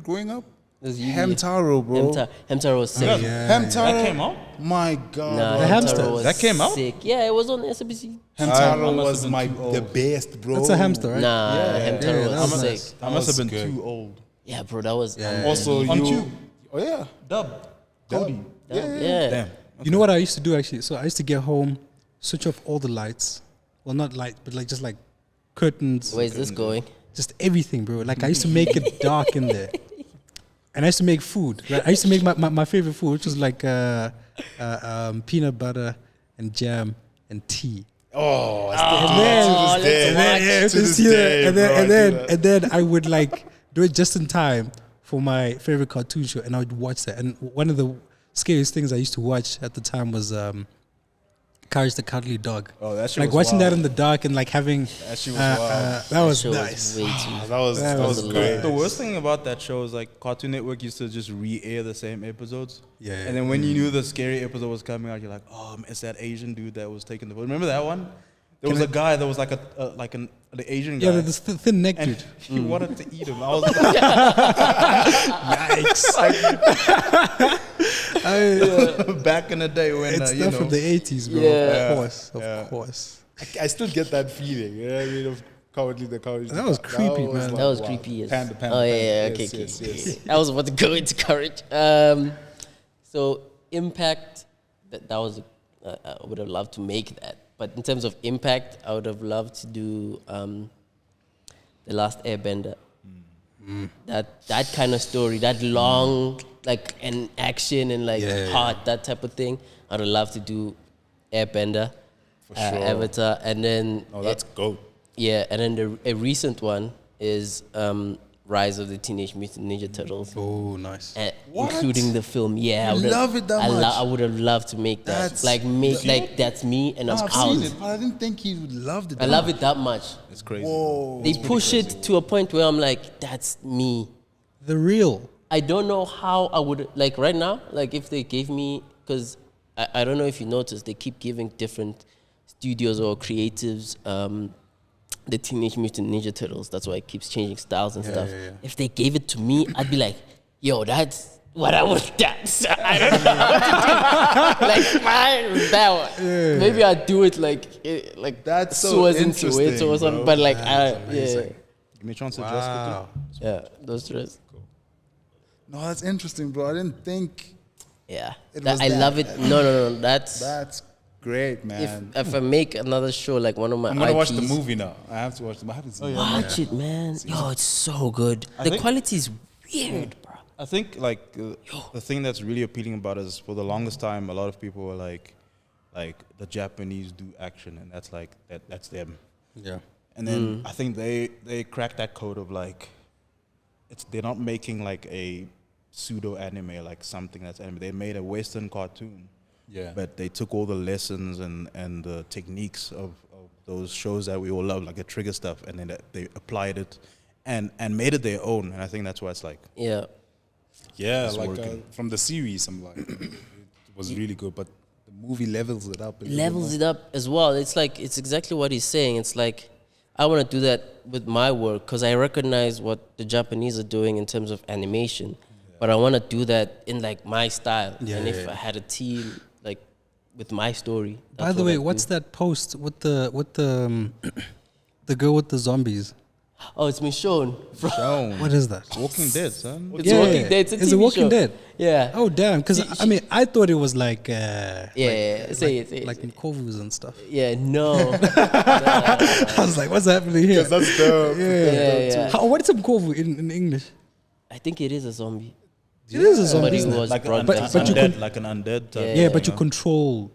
growing up. It was Yu-Gi-Oh! Hamtaro, bro. Hamtaro was sick. Hamtaro. That came out? My God. Nah, The Hamtaro hamster. was That came out? sick. Yeah, it was on SABC. I Hamtaro must was have been too old. the best, bro. That's a hamster, right? Nah, Hamtaro Yeah, that was was sick. nice. I must have was been good. too old. Yeah, bro, that was Also, On you. Tube. Oh yeah. Dub. Cody. yeah. Damn. You know what I used to do actually? So I used to get home, switch off all the lights. Well, not light, but like just like curtains, Where's this going? just everything, bro. Like I used to make it dark in there. And I used to make food. Right? I used to make my favorite food, which was like peanut butter and jam and tea. Oh, And then, to this day, and then I would like do it just in time for my favorite cartoon show, and I would watch that. And one of the scariest things I used to watch at the time was Courage the Cuddly Dog. Oh, that shit Like was watching wild. that in the dark and like having That shit was wild. that was Show was nice. way too. that was That was great. The worst thing about that show is like Cartoon Network used to just re-air the same episodes. Yeah. And then when you knew the scary episode was coming out, you're like, oh, it's that Asian dude that was taking the vote. Remember that one? There was a guy that was like the Asian guy. Yeah, the thin neck and dude. he wanted to eat him. I was like, yikes! Back in the day when It's you stuff know, from the 80s, bro. Yeah. Of course. I still get that feeling. You know what I mean? Of cowardly, the cowardly. That was creepy, man. That was wow. creepy. Yes. Panda, oh yeah, panda. okay, Yes, okay. yes. I was about to go into courage. So impact. That was. I would have loved to make that, but in terms of impact, I would have loved to do the Last Airbender. That kind of story, that long like an action and like Yeah. heart, that type of thing. I'd have loved to do Airbender, For sure. Avatar, and then Oh, that's goat. yeah, and then a recent one is Rise of the Teenage Mutant Ninja Turtles, Oh, nice. What? including the film. Yeah, I You would love it that much? I would have loved to make that. That's- Like that's me, and I'm I've out. seen it, but I didn't think you loved it. I love it that much. it's crazy. Whoa. They push it to a point where I'm like, that's me. The real. I don't know how I would, like right now, like if they gave me, because I don't know if you noticed, they keep giving different studios or creatives the Teenage Mutant Ninja Turtles. That's why it keeps changing styles and stuff. yeah. If they gave it to me, I'd be like, yo, that's what I would dance. I don't know what to do. Like mine was that one. Maybe I do it like That's so swords into it interesting, or something. bro. But like Give me a chance to adjust it. yeah, those dress. No, that's interesting, bro. I didn't think Yeah, It That- was I that. love it. No. That's that's great, man. if I make another show like one of my I'm gonna watch the IPs, movie now. I have to watch the. I haven't seen it. Watch it, man. Yo, it's so good. I The think- quality is weird, bro. I think like the thing that's really appealing about it is for the longest time, a lot of people were like the Japanese do action, and that's like that's them. Yeah. And then I think they cracked that code of like, they're not making like a pseudo anime, like something that's anime. They made a Western cartoon, Yeah. but they took all the lessons and the techniques of those shows that we all love, like the trigger stuff, and then they applied it and made it their own. And I think that's why it's like, Yeah. Yeah, It's like working. from the series, I'm like, it was really good, but the movie levels it up. A little Levels bit it up as well. It's like it's exactly what he's saying. It's like I want to do that with my work because I recognize what the Japanese are doing in terms of animation, but I want to do that in like my style. Yeah, and if yeah. I had a team like with my story. By that's the what way, I'd what's do. that post with the the girl with the zombies? Oh, it's been shown. shown. What is that? Walking Dead, son. It's Walking Dead. It's a Is it TV Walking show. Dead? Yeah. Oh damn! Because I mean, I thought it was like Yeah. Say it. like in Kovus and stuff. Yeah. No. I was like, what's happening here? That's dope. yeah. What's a Kovu in English? I think it is a zombie. It is a Somebody zombie. who was Like brought an back. but you undead, can- like an undead. Type, Yeah, Yeah, but you know? control.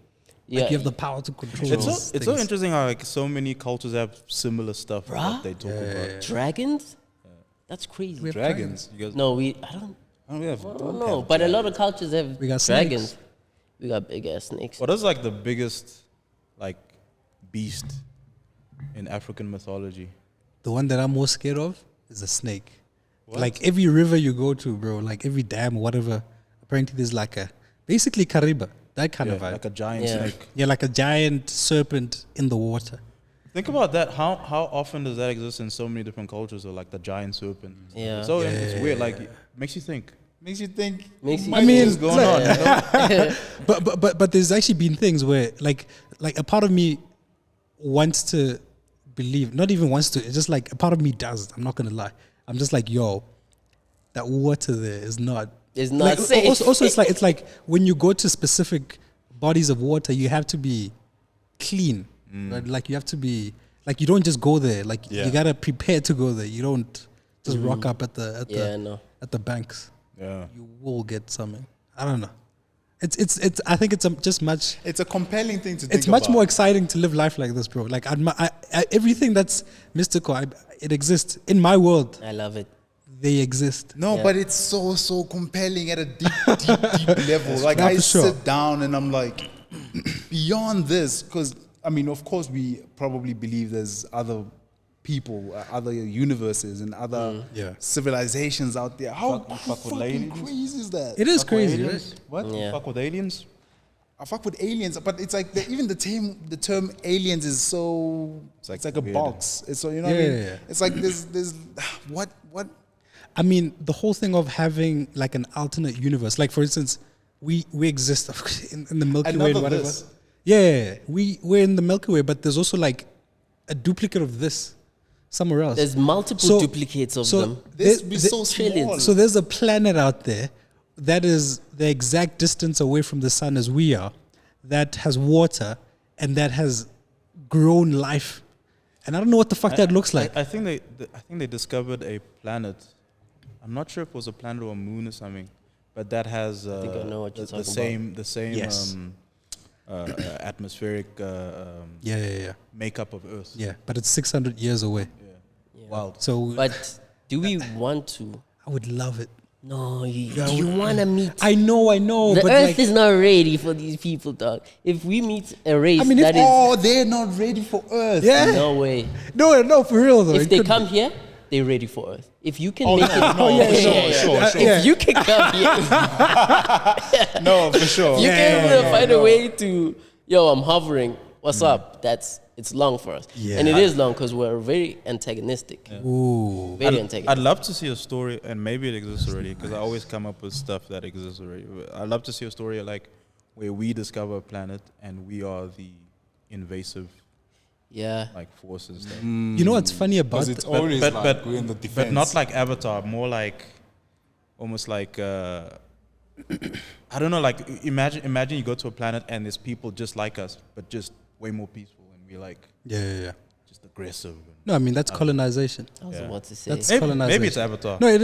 Yeah. Like you have the power to control. It's so things. interesting how like so many cultures have similar stuff Bruh? that they talk about. Dragons? That's crazy. We have Dragons. You guys. No, I don't We have. know. But a lot of cultures have We got dragons. snakes. We got big ass snakes. What is like the biggest like beast in African mythology? The one that I'm most scared of is a snake. Like every river you go to, bro, like every dam or whatever, apparently there's like basically Kariba, that kind Yeah, of vibe. like a giant Yeah. snake. Yeah, like a giant serpent in the water. Think about that. How often does that exist in so many different cultures? Or like the giant serpent. Yeah. So it's weird. Like it makes you think. Makes you think. Makes you I mean, What's going on? You know? But there's actually been things where like a part of me wants to believe, not even wants to, it's just like a part of me does. I'm not gonna lie. I'm just like, yo, that water there is not. It's not like, safe. Also, it's like when you go to specific bodies of water, you have to be clean. Right? Like you have to be like you don't just go there. Like Yeah. you gotta prepare to go there. You don't just rock up at Yeah, no. the banks. Yeah. You will get something. I don't know. It's. I think it's just much. It's a compelling thing to think It's much about. more exciting to live life like this, bro. Like everything that's mystical, it exists in my world. I love it. They exist. No, Yeah. but it's so compelling at a deep level. Like Yeah, I for sure. sit down and I'm like, beyond this, because I mean, of course, we probably believe there's other people, other universes, and other Yeah. civilizations out there. How Fuck with fucking aliens. crazy is that? It is Fuck with crazy, aliens? right? What? Yeah. Fuck with aliens? I fuck with aliens, but it's like even the term aliens is so it's like a weird. box. It's so you know what I Yeah, mean. yeah, yeah. It's like there's what I mean, the whole thing of having like an alternate universe, like for instance, we exist in the Milky Way and Another whatever. this. Yeah, we're in the Milky Way, but there's also like a duplicate of this somewhere else. There's multiple So- duplicates of so them. this there- be there- so trillions. small. So there's a planet out there that is the exact distance away from the sun as we are, that has water and that has grown life. And I don't know what the fuck that looks like. I think they discovered a planet. I'm not sure if it was a planet or a moon or something, but that has think I know what you're the talking same Yes. atmospheric Yeah. makeup of Earth. Yeah, but it's 600 years away. Yeah. Wild. So But do we want to? I would love it. No, you want to meet. I know, The but Earth like, is not ready for these people, dog. If we meet a race I mean, if- that is Oh, they're not ready for Earth. yeah, no way. no, for real though. If it they could come be. here, they're ready for Earth. If you can Oh, make no, it, no, yeah, for sure, yeah, yeah. sure. If you can come here, No, for sure. you can find a way to. Yo, I'm hovering. What's up? It's it's long for us. Yeah. And it is long because we're very antagonistic. Ooh. Very I'd antagonistic. love to see a story, and maybe it exists already, because I always come up with stuff that exists already. I'd love to see a story like where we discover a planet and we are the invasive Yeah. like forces. That You know what's funny about Because it's always like we're in the defense. but not like Avatar, more like almost like I don't know. Like imagine you go to a planet and there's people just like us, but just way more peaceful, and we're like Yeah. just aggressive. No, I mean that's colonization. I was Yeah. about to say. That's Maybe colonization. it's Avatar. No, Yeah.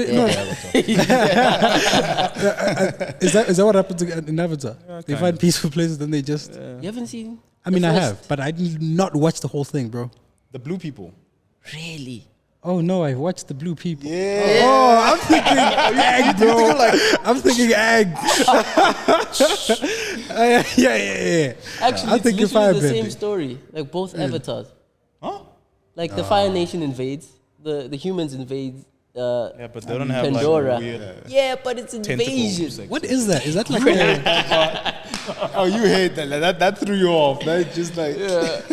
is that what happens in Avatar? They kinda. find peaceful places, then they just. You haven't seen? I mean, the I first? have, but I did not watch the whole thing, bro. the blue people. Really? Oh no, I watched the Blue People. Yeah. Oh, I'm thinking egg, bro. I'm thinking egg. Yeah. Actually, I'm it's thinking literally the Firebender. same story. Like both avatars. Huh? Like the Fire Nation invades, the humans invade Yeah, but they don't have Pandora. like weird Yeah, but it's invasion. tentacles. What is that? Is that like a, Oh, you hate that. That threw you off. That's just like.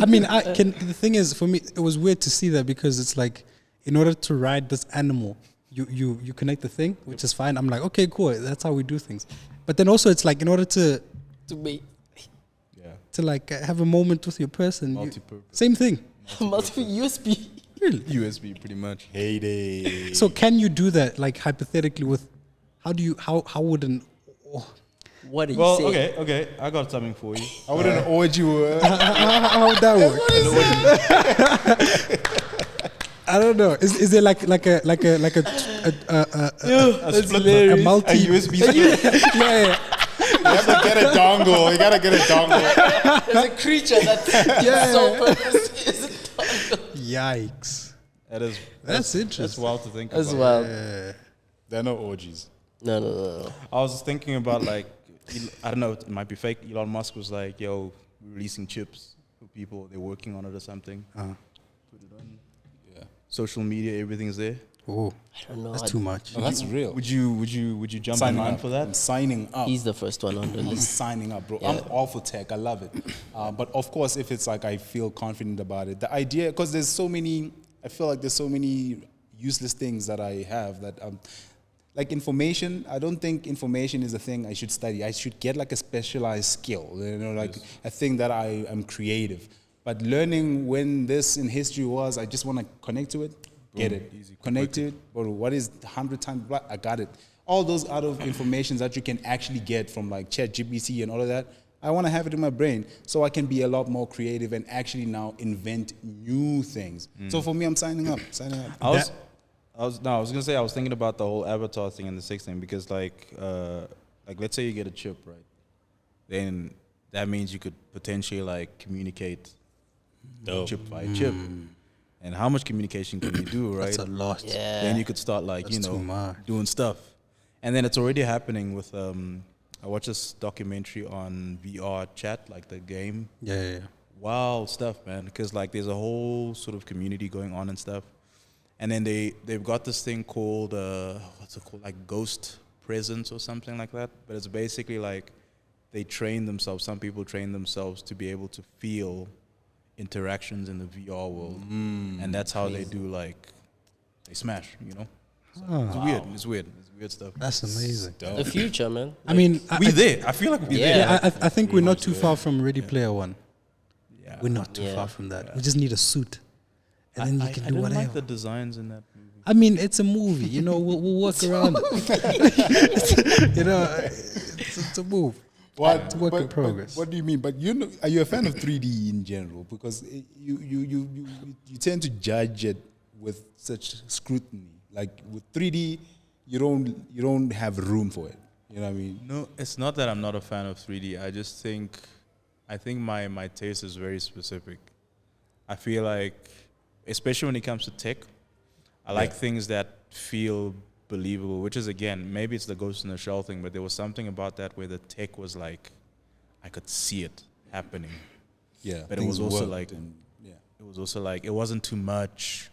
I mean, the thing is, for me, it was weird to see that because it's like, in order to ride this animal, you connect the thing, which is fine. I'm like, okay, cool. That's how we do things. But then also, it's like, in order to To me, like have a moment with your person, Multi-purpose. same thing. multiple USB. Really? USB, pretty much. Heyday. So can you do that, like hypothetically, with how would an What do you Well, say? okay. I got something for you. I wouldn't orgy you. how would that work? I don't know. Is there like a multi A USB stick. yeah. You have to get a dongle. You gotta get a dongle. There's a creature that Yeah. sole purpose is a Yikes. That's That's interesting. That's wild to think as about. well. There are no orgies. No. I was thinking about like, I don't know, it might be fake. Elon Musk was like, yo, we're releasing chips for people. They're working on it or something. Put it on. Yeah. Social media, everything's there. Oh, I don't know. that's too much. No, that's real. Would you jump in line for I'm that? signing up. He's the first one on the I'm list. signing up, bro. Yeah. I'm all for tech. I love it. But of course, if it's like I feel confident about it, the idea, because there's so many, I feel like there's so many useless things that I have that, like information, I don't think information is a thing I should study. I should get like a specialized skill, like a thing that I am creative. But learning when this in history was, I just want to connect to it, get it. Easy, Connect to it, or what is 100 times, I got it. All those out of information that you can actually get from like ChatGPT and all of that, I want to have it in my brain so I can be a lot more creative and actually now invent new things. So for me, I'm signing up. I was gonna say I was thinking about the whole Avatar thing and the sixth thing because like let's say you get a chip, right? Then that means you could potentially like communicate chip by chip. And how much communication can you do, right? That's a lot. Yeah. Then you could start like, That's too much. doing stuff. And then it's already happening with I watched this documentary on VR chat, like the game. Yeah. Wild stuff, man. Because like there's a whole sort of community going on and stuff. And then they've got this thing called what's it called, like ghost presence or something like that. But it's basically like they train themselves. Some people train themselves to be able to feel interactions in the VR world, and that's how they do like they smash. So it's weird. It's weird stuff. That's amazing. The future, man. I mean, We there. I feel like we're Yeah. there. yeah, I think we're not too far from Ready Player One. Yeah. We're not too Yeah. far from that. We just need a suit, and then you can I do didn't whatever. like the designs in that movie. I mean, it's a movie. We'll work around it. It's a move. It's a work in progress. What do you mean? But are you a fan of 3D in general? Because you tend to judge it with such scrutiny. Like with 3D, you don't have room for it. You know what I mean? No, it's not that I'm not a fan of 3D. I just think my taste is very specific. I feel like, especially when it comes to tech, I like things that feel believable, which is, again, maybe it's the Ghost in the Shell thing, but there was something about that where the tech was like, I could see it happening. Yeah. But it was things also worked like, and, yeah. it was also like, it wasn't too much,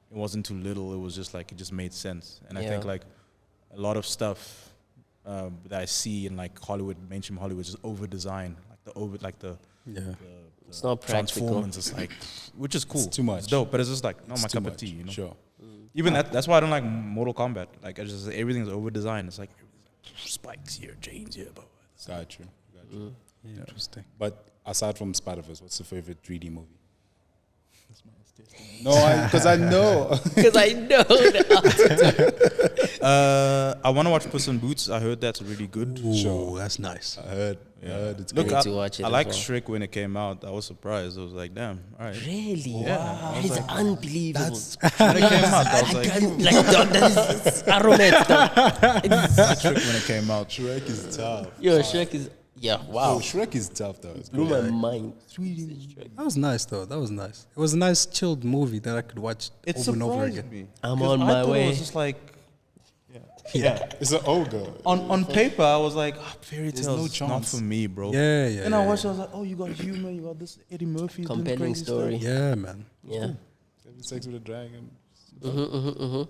it wasn't too little, it was just like, it just made sense. And I think like a lot of stuff that I see in like Hollywood, mainstream Hollywood, is over designed, like the It's not practical. Transformance is like, which is cool. It's too much. It's dope, but it's just like, not It's my too cup of much. tea, you know? Sure. Even that's why I don't like Mortal Kombat. Like, it's just, everything's over-designed. It's like, spikes here, chains here, blah, blah. Got you. Interesting. But aside from Spider-Verse, what's your favorite 3D movie? No, because I know. Because I know that. I want to watch Puss in Boots. I heard that's really good. Ooh, Sure. that's nice. I heard it's Look, need I, to watch it I as liked well. Shrek when it came out. I was surprised. I was like, damn, all right. Really? Yeah. That is unbelievable. When it came out, I was I like, can't, like, dog, that is aromatic, dog. Shrek when it came out. Shrek is tough. Yo, Shrek is, yeah, Oh, wow. Shrek is tough though. It's Blew my good. mind. That was nice, though. That was nice. It was a nice, chilled movie that I could watch It over and over surprised again. me. I'm 'Cause on I my thought way. It was just like, Yeah. It's an ogre. on paper, I was like, fairy There's tales, no it's not chance. for me, bro. Yeah, yeah. Then yeah, I watched, I was like, oh, you got humor, you got this Eddie Murphy doing Compelling crazy story. stuff. Yeah, man. Yeah. Having sex with a dragon. That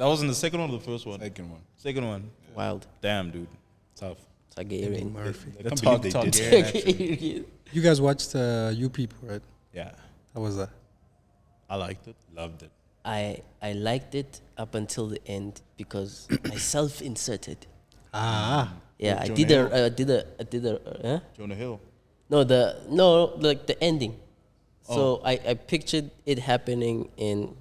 was in the second one or the first one? Second one. Second one. Wild. Damn, dude. Tough. Targaryen. Murphy. I can't believe they did that. Targaryen, actually. You guys watched You People, right? Yeah, How was that? I liked it. Loved it. I liked it up until the end because I self-inserted. Ah. Yeah, I Jonah did Hill. I did a, Jonah Hill. like the ending. So I pictured it happening in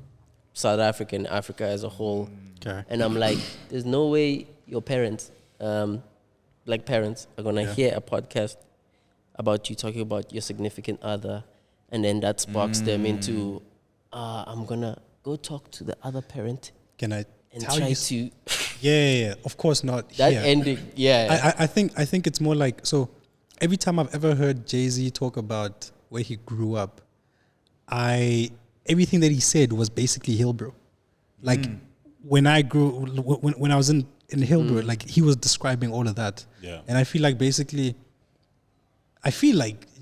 South Africa and Africa as a whole. Okay. And I'm like, there's no way your parents, black parents, are gonna hear a podcast about you talking about your significant other, and then that sparks them into, I'm gonna go talk to the other parent Can I and tell try you? to Yeah. Of course not. that here. ending. Yeah, I think it's more like, so every time I've ever heard Jay-Z talk about where he grew up, everything that he said was basically Hillbrow. Like when I grew, when I was in Hillbrow, like he was describing all of that. Yeah. And I feel like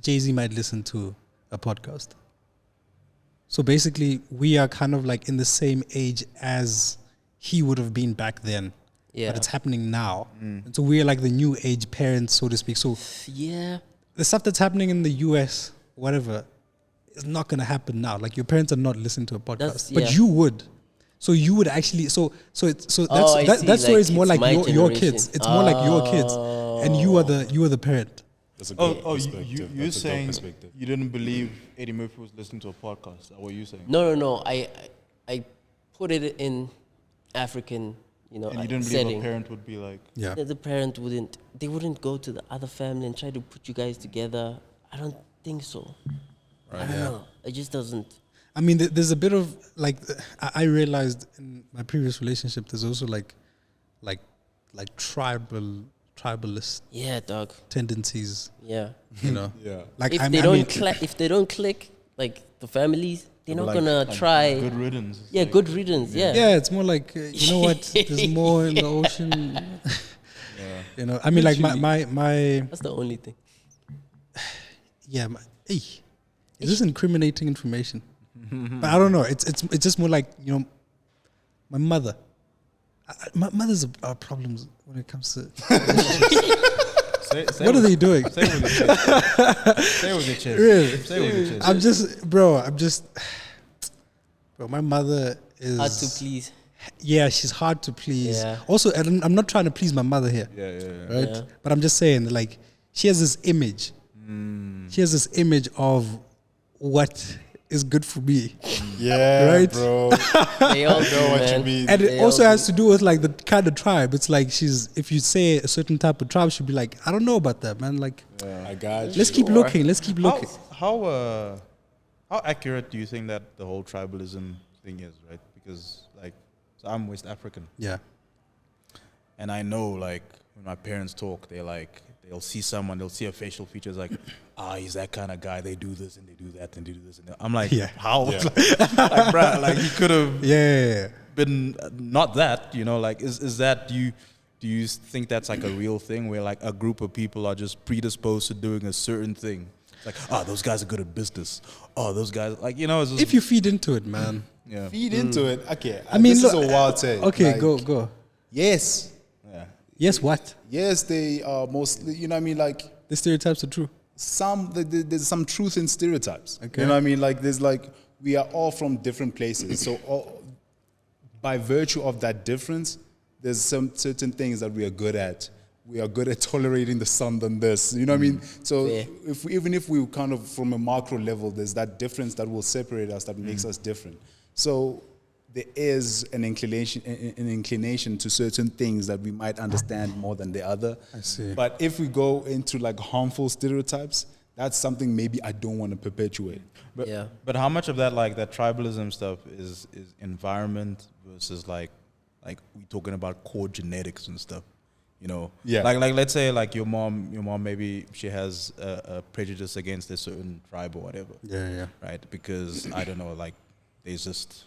Jay-Z might listen to a podcast. So basically, we are kind of like in the same age as he would have been back then. Yeah. But it's happening now. And so we're like the new age parents, so to speak. So yeah. the stuff that's happening in the US, whatever, is not going to happen now. Like your parents are not listening to a podcast, That's- but yeah. you would. So you would actually. So I that see. story Like, is more it's like my your generation. kids. It's more like your kids, and you are the parent. That's a Oh, good you're perspective. That's a dope saying perspective. you didn't believe Eddie Murphy was listening to a podcast? Is that what you're saying? No. I put it in African, And you didn't believe setting. a parent would be like, Yeah. The parent wouldn't go to the other family and try to put you guys together. I don't think so. I don't know. It just doesn't. I mean, there's a bit of like I realized in my previous relationship. There's also like tribalist Yeah, dog. tendencies. Yeah. You know, Yeah. like If I they mean, don't click, like the families, they're not Like- gonna try. good riddance. It's Yeah, like, good riddance. Yeah. yeah, it's more like you know what? There's more in the ocean. You know, I mean, like my That's the only thing. yeah. Is this incriminating information? But I don't know. It's just more like, you know, my mother. My mother's are problems when it comes to. Say What are they doing? Say it with your chest. Say it with your chest. Really? Say it with your chest. I'm just, bro. My mother is Hard to please. Yeah, she's hard to please. Yeah. Also, I'm not trying to please my mother here, Yeah. right? Yeah. But I'm just saying, like, she has this image. She has this image of what is good for me, Yeah, Right? bro. They all do, know what man. you mean. and it They also all has to do with like the kind of tribe. It's like if you say a certain type of tribe, she'll be like, I don't know about that, man. Like, I got you. let's keep Sure. looking. Let's keep looking. How accurate do you think that the whole tribalism thing is, right? Because like, so I'm West African, Yeah. and I know like when my parents talk, they'll see someone, they'll see a facial features like, he's that kind of guy. They do this and they do that and they do this and that. I'm like, Yeah. how? Yeah. like, bruh, like you could have Yeah. been not that, you know. Like, is that do you think that's like a real thing where like a group of people are just predisposed to doing a certain thing? It's like, those guys are good at business. Those guys, like, you know, it's just, If you feed into it, man. yeah. Feed into it. Okay. I mean, this look, is a wild take. Okay, Like, go. Yes. Yeah. Yes, what? Yes, they are mostly, you know what I mean? Like, The stereotypes are true. there's some truth in stereotypes. Okay. You know what I mean? Like there's like we are all from different places, so by virtue of that difference, there's some certain things that we are good at. We are good at tolerating the sun than this. You know what I mean? So Yeah. even if we kind of from a macro level, there's that difference that will separate us, that makes us different. So there is an inclination to certain things that we might understand more than the other. I see. But if we go into like harmful stereotypes, that's something maybe I don't want to perpetuate. But, Yeah. but how much of that, like that tribalism stuff, is environment versus like we talking about core genetics and stuff, you know? Yeah. Like let's say like your mom maybe she has a prejudice against a certain tribe or whatever, Yeah. right? Because I don't know, like there's just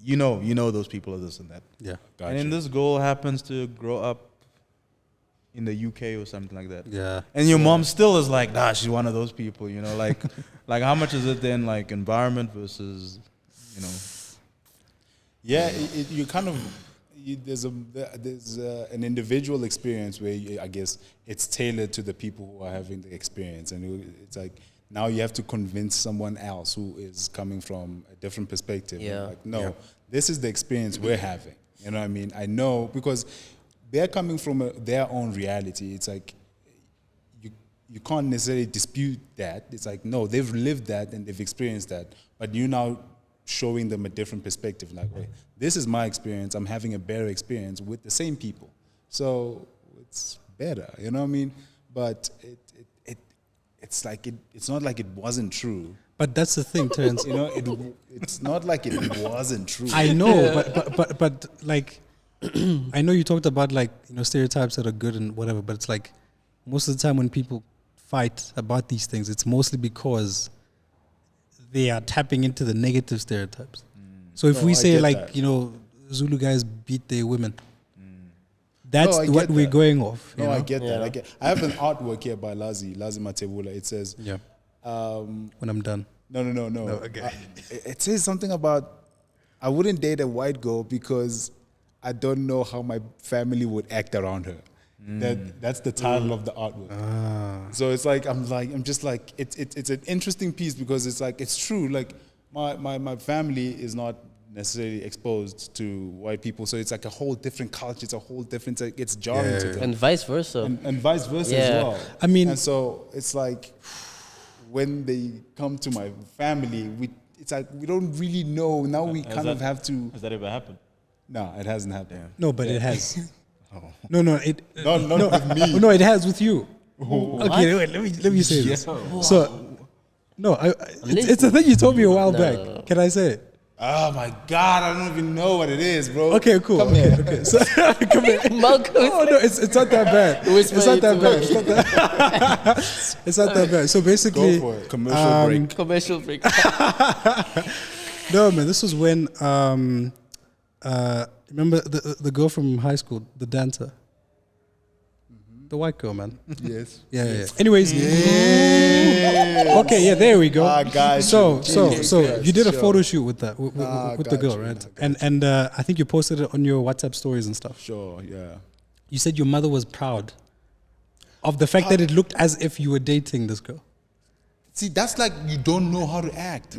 you know those people are this and that, Yeah. Gotcha. and then this girl happens to grow up in the UK or something like that. Yeah. And your mom still is like, nah, she's one of those people, you know, like, like how much is it then like environment versus, you know? Yeah, you kind of there's an individual experience where I guess it's tailored to the people who are having the experience, and it's like now you have to convince someone else who is coming from a different perspective. Yeah. Like, no, this is the experience we're having. You know what I mean? I know because they're coming from their own reality. It's like you can't necessarily dispute that. It's like, no, they've lived that and they've experienced that. But you now showing them a different perspective. Like, wait, this is my experience. I'm having a better experience with the same people. So it's better, you know what I mean? But it's like it's not like it wasn't true. But that's the thing, Terence. You know, it's not like it wasn't true. I know, but like, I know you talked about like, you know, stereotypes that are good and whatever, but it's like most of the time when people fight about these things, it's mostly because they are tapping into the negative stereotypes. So if No, we I say get like, that. you know, Zulu guys beat their women, that's No, I what get we're that. going off. No, you know? I get that. Yeah. I have an artwork here by Lazi Matebula. It says, Yeah. um, When I'm done. no. okay. It says something about I wouldn't date a white girl because I don't know how my family would act around her. That's the title of the artwork. So it's like I'm just like it's an interesting piece because it's like it's true. Like my family is not necessarily exposed to white people, so it's like a whole different culture. It's a whole different. It's jarring to them, And vice versa. and vice versa as Yeah. well. I mean- and so it's like when they come to my family, it's like we don't really know. Now we Has kind of that- have to. Has that ever happened? No, it hasn't happened. No, but it has. Oh. No, not with me. Oh, no, it has with you. Okay, wait, let me say this. So, no, it's a thing you told me a while back. Can I say it? Oh my God, I don't even know what it is, bro. Okay, cool. Okay. So, come here. Malcolm. Oh no, it's not that bad. Whisper It's not it that to bad. me. It's not that. It's not that bad. So basically, Go for it. Commercial break. Commercial break. no man, this was when remember the girl from high school, the dancer, the white girl, man. Yes. Yeah. Anyways, okay, yeah, there we go. Ah, got So you. so Jesus so Christ, you did a sure. photo shoot with that with the got girl, you, right? got And I think you posted it on your WhatsApp stories and stuff. Sure, yeah. You said your mother was proud of the fact that it looked as if you were dating this girl. See, that's like you don't know how to act.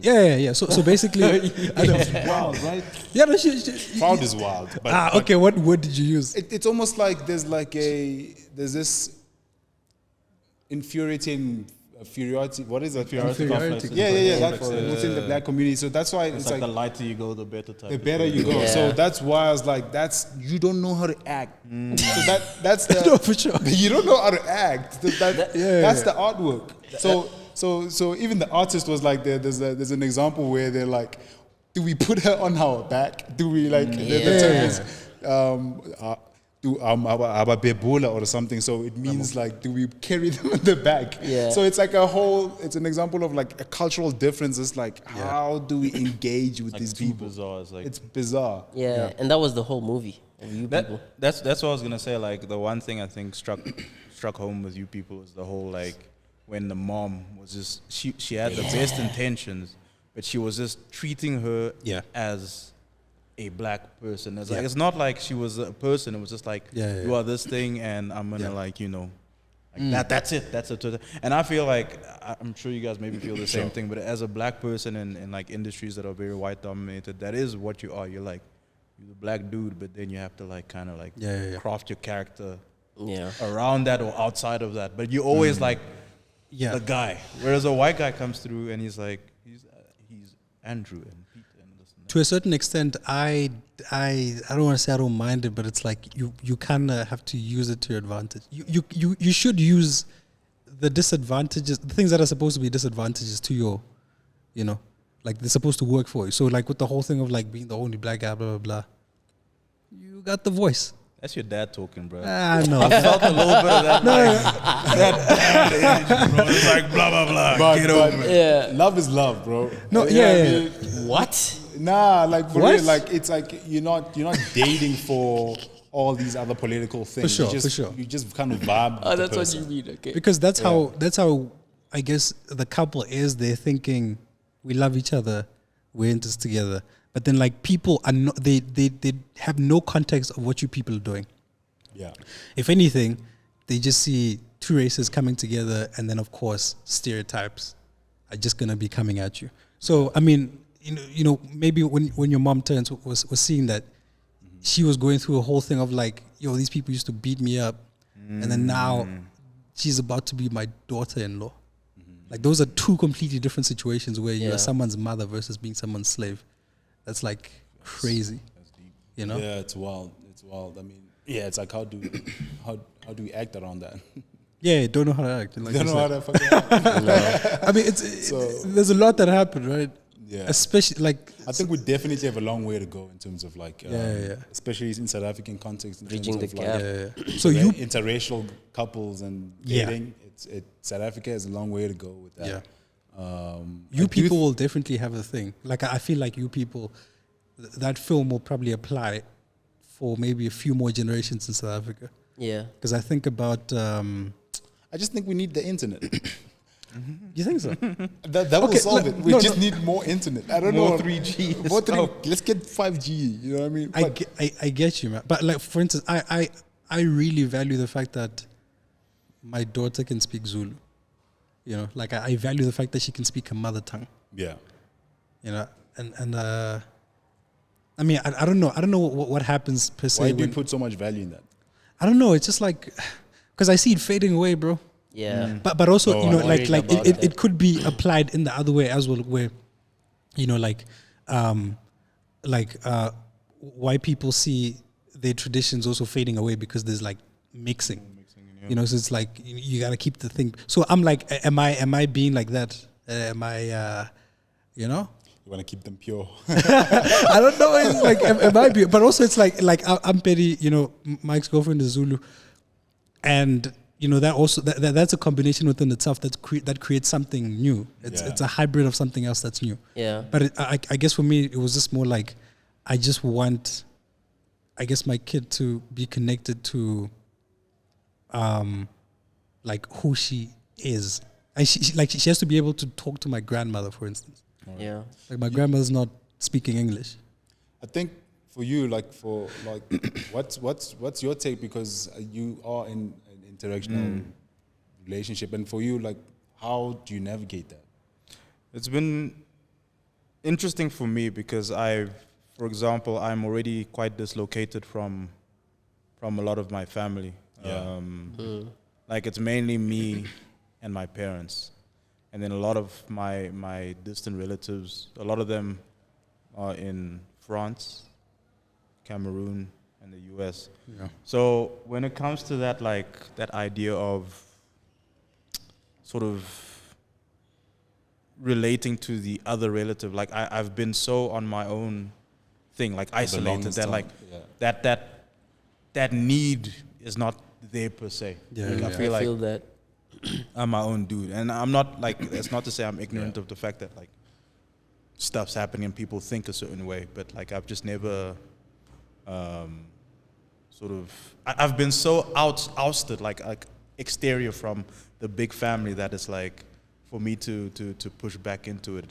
Yeah. So basically, Wild, right? yeah, no, Proud is wild. But, okay. What word did you use? it's almost like there's this infuriating inferiority. What is that? Inferiority. Yeah. That's within the black community. So that's why It's like the lighter you go, the better type. the better you go. Yeah. So that's why I was like, you don't know how to act. So that's the No, for sure. you don't know how to act. That's the artwork. So even the artist was like, there's an example where they're like, do we put her on our back? Do we like the term is do ababebula or something? So it means like, do we carry them in the back? Yeah. So it's like it's an example of like a cultural difference. It's like, how do we engage with Like these too people? bizarre. It's like It's bizarre. Yeah, and that was the whole movie of you people. that's what I was gonna say. Like the one thing I think struck home with you people is the whole like when the mom was just she had the best intentions, but she was just treating her as a black person. It's like it's not like she was a person. It was just like you are this thing, and I'm gonna like Like that's it. That's it. And I feel like I'm sure you guys maybe feel the same thing. But as a black person in like industries that are very white dominated, that is what you are. You're like you're the black dude, but then you have to like kind of like craft your character around that or outside of that. But you're always like the guy. Whereas a white guy comes through and he's like he's Andrew and Peter and this and that. To a certain extent, I don't want to say I don't mind it, but it's like you kind of have to use it to your advantage. You should use the disadvantages, the things that are supposed to be disadvantages to your, you know, like they're supposed to work for you. So like with the whole thing of like being the only black guy, blah blah blah, you got the voice. That's your dad talking, bro. I know. I felt a little bit of that. That dad energy, bro. It's like blah blah blah. Get over it. Yeah. Love is love, bro. No, You know what I mean? What? Nah, like for What? real, like it's like you're not dating for all these other political things. sure, you just, for sure. You just kind of vibe. Oh, with the that's what person. you mean. Okay. Because that's how I guess the couple is. They're thinking we love each other, we're in this together. But then like people are not, they have no context of what you people are doing. Yeah. If anything, they just see two races coming together, and then of course stereotypes are just gonna be coming at you. So I mean, you know, maybe when your mom turns was seeing that, she was going through a whole thing of like, yo, these people used to beat me up, and then now she's about to be my daughter-in-law. Like those are two completely different situations where you're someone's mother versus being someone's slave. That's like crazy. That's deep. You know? Yeah, it's wild. It's wild. I mean, yeah, it's like how do we act around that? Yeah, don't know how to act. Like Don't you know how said. to fucking act. I mean, there's a lot that happened, right? Yeah. Especially like I think we definitely have a long way to go in terms of like, Yeah. especially in South African context, in Bridging terms the of gap. like, So you interracial couples and dating. South Africa has a long way to go with that. Yeah. I you do people will definitely have a thing. Like I feel like you people, that film will probably apply for maybe a few more generations in South Africa. Yeah. Because I think about. I just think we need the internet. You think so? That will Okay, solve look, it. We no, just no. need more internet. I don't More know. 3G. More 3. Let's get 5G. You know what I mean? I get you, man. But like for instance, I really value the fact that my daughter can speak Zulu. You know, like I value the fact that she can speak her mother tongue. Yeah. You know, and I mean, I don't know what happens per se. Why do you when- put so much value in that? I don't know. It's just like, because I see it fading away, bro. Yeah. But also, Oh, you know, I'm like worried about it that. could be applied in the other way as well, where, you know, like white people see their traditions also fading away because there's like mixing. You know, so it's like you got to keep the thing. So I'm like, am I being like that? Am I, you know? You want to keep them pure. I don't know. It's like, am I being? But also, it's like I'm petty. You know, Mike's girlfriend is Zulu, and you know that also that's a combination within itself that creates something new. It's a hybrid of something else that's new. Yeah. But I guess for me, it was just more like I just want, I guess, my kid to be connected to, like who she is. And she has to be able to talk to my grandmother, for instance. Yeah. Like my grandmother's not speaking English. I think for you, what's your take, because you are in an interactional relationship, and for you, like, how do you navigate that? It's been interesting for me because for example, I'm already quite dislocated from a lot of my family. Yeah. Like it's mainly me and my parents. And then a lot of my distant relatives, a lot of them are in France, Cameroon, and the US. Yeah. So when it comes to that, like that idea of sort of relating to the other relative, like I've been so on my own thing, like isolated, that like that need is not there per se. Yeah, Like, yeah. I feel I like feel that. I'm my own dude, and I'm not like, that's not to say I'm ignorant of the fact that like stuff's happening and people think a certain way, but like I've just never sort of I've been so ousted, like exterior from the big family, that it's like for me to push back into it,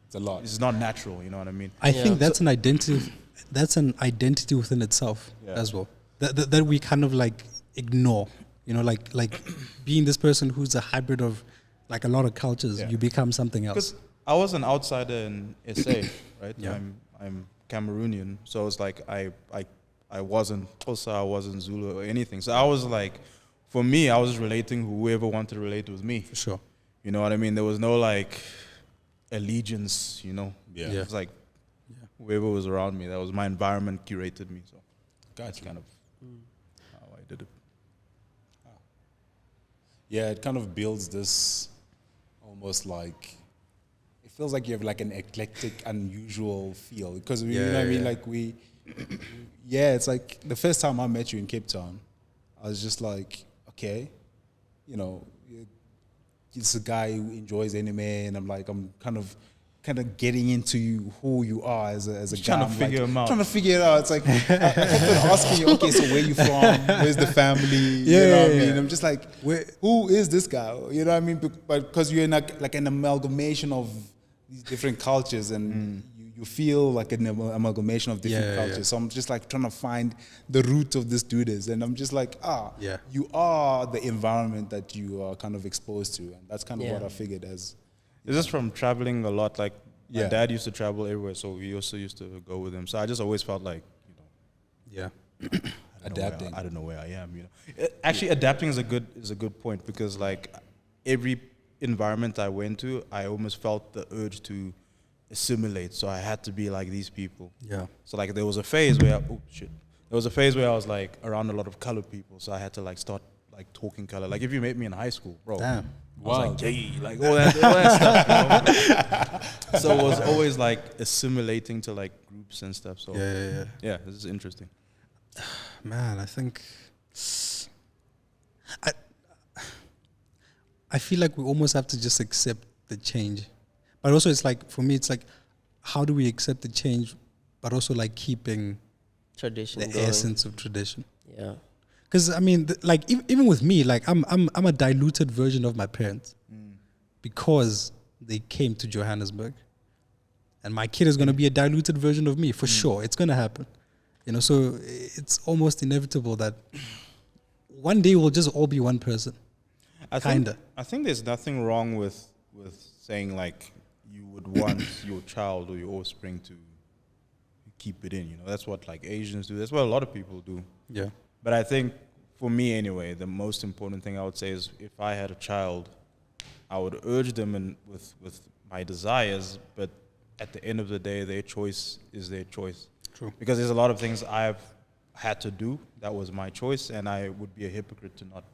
It's a lot. it's not natural. You know what I mean? I Yeah. think that's an identity. That's an identity within itself as well. That we kind of like ignore. You know, like being this person who's a hybrid of like a lot of cultures, Yeah. you become something else. Because I was an outsider in SA, right? Yeah. I'm Cameroonian, so it's like I wasn't Xhosa, I wasn't Zulu or anything. So I was like, for me, I was relating whoever wanted to relate with me. For sure. You know what I mean? There was no like allegiance, you know. Yeah. Yeah. It's like whoever was around me, that was my environment curated me. So that's Gotcha. kind of how I did it. Yeah, it kind of builds this almost like it feels like you have like an eclectic, unusual feel because you know what I mean. Yeah. Like yeah, it's like the first time I met you in Cape Town, I was just like, okay, you know, it's a guy who enjoys anime, and I'm kind of getting into who you are as a guy. Trying to I'm figure like, him out. Trying to figure it out. It's like I kept on asking you, okay, so where you from? Where's the family? You know what I mean? I'm just like, who is this guy? You know what I mean? But because you're in like an amalgamation of these different cultures, and you feel like an amalgamation of different cultures. So I'm just like trying to find the root of this dude is, and I'm just like, you are the environment that you are kind of exposed to, and that's kind of what I figured as. It's just from traveling a lot. Like my Yeah. dad used to travel everywhere, so we also used to go with him. So I just always felt like, you know, Yeah. Adapting. I don't know where I am. You know, actually, adapting is a good point because like every environment I went to, I almost felt the urge to assimilate. So I had to be like these people. Yeah. So like there was a phase where there was a phase where I was like around a lot of colored people. So I had to like start like talking color. Like if you met me in high school, bro. Damn. I was like, yay, like all that stuff, you know? So it was always like assimilating to like groups and stuff. So yeah, this is interesting. Man, I think I feel like we almost have to just accept the change. But also it's like, for me, it's like, how do we accept the change, but also like keeping Tradition the going. essence of tradition? Yeah. Because I mean, like even with me, like I'm a diluted version of my parents because they came to Johannesburg, and my kid is going to be a diluted version of me for sure. It's going to happen, you know. So it's almost inevitable that one day we'll just all be one person. I think there's nothing wrong with saying like you would want your child or your offspring to keep it in. You know, that's what like Asians do. That's what a lot of people do. Yeah. But I think, for me anyway, the most important thing I would say is if I had a child, I would urge them with my desires, but at the end of the day, their choice is their choice. True. Because there's a lot of things I've had to do that was my choice, and I would be a hypocrite to not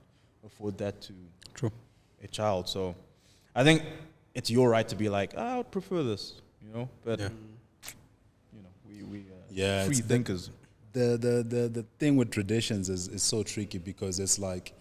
afford that to True. a child. So I think it's your right to be like, I would prefer this, you know? But, you know, we free it's thinkers. The thing with traditions is so tricky because it's like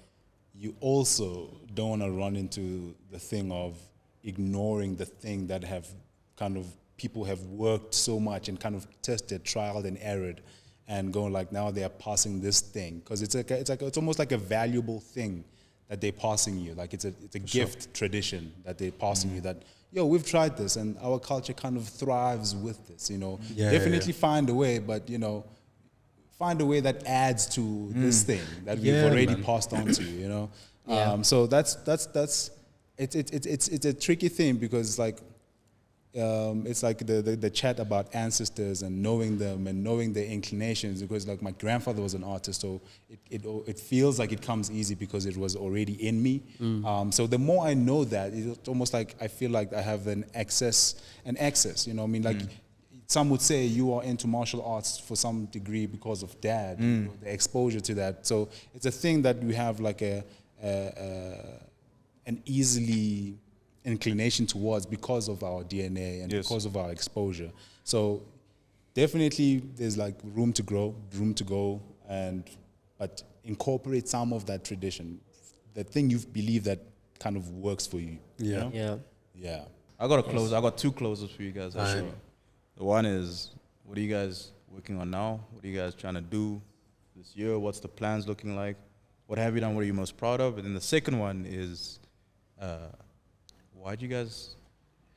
you also don't want to run into the thing of ignoring the thing that have kind of people have worked so much and kind of tested, trialed and errored, and going like now they are passing this thing because it's almost like a valuable thing that they're passing you. Like it's a gift tradition that they're passing you that, yo, we've tried this and our culture kind of thrives with this, you know. Definitely find a way, but you know, find a way that adds to this thing that we've already passed on to you, you know. Yeah. So that's it's a tricky thing because it's like the chat about ancestors and knowing them and knowing their inclinations because like my grandfather was an artist, so it feels like it comes easy because it was already in me. So the more I know that, it's almost like I feel like I have an access, you know what I mean? Like some would say you are into martial arts for some degree because of dad, you know, the exposure to that. So it's a thing that we have like an easily inclination towards because of our DNA and because of our exposure. So definitely there's like room to grow, room to go, but incorporate some of that tradition, the thing you believe that kind of works for you. You know? Yeah. I got two closes for you guys actually. The one is, what are you guys working on now? What are you guys trying to do this year? What's the plans looking like? What have you done? What are you most proud of? And then the second one is, why do you guys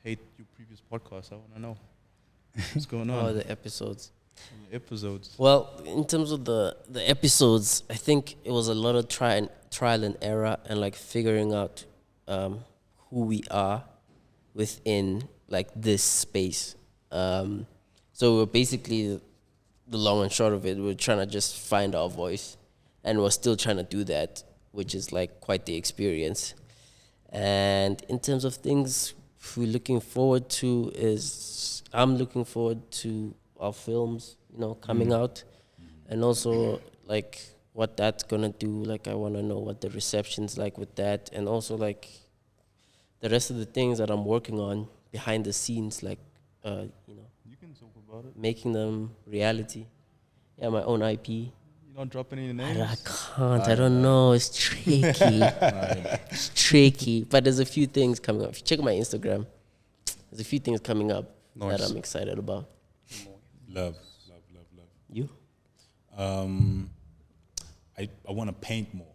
hate your previous podcast? I want to know what's going on. Oh, the episodes. Episodes. Well, in terms of the episodes, I think it was a lot of trial and error, and like figuring out who we are within like this space. So we're basically, the long and short of it, we're trying to just find our voice, and we're still trying to do that, which is like quite the experience. And in terms of things we're looking forward to, is I'm looking forward to our films, coming out, and also like what that's gonna do. Like I want to know what the reception's like with that, and also like the rest of the things that I'm working on behind the scenes, like You can talk about it. making them reality. Yeah, my own IP. You don't drop any names. I can't. I don't know. It's tricky. It's tricky. But there's a few things coming up. If you check my Instagram, there's a few things coming up that I'm excited about. Love. You? I want to paint more.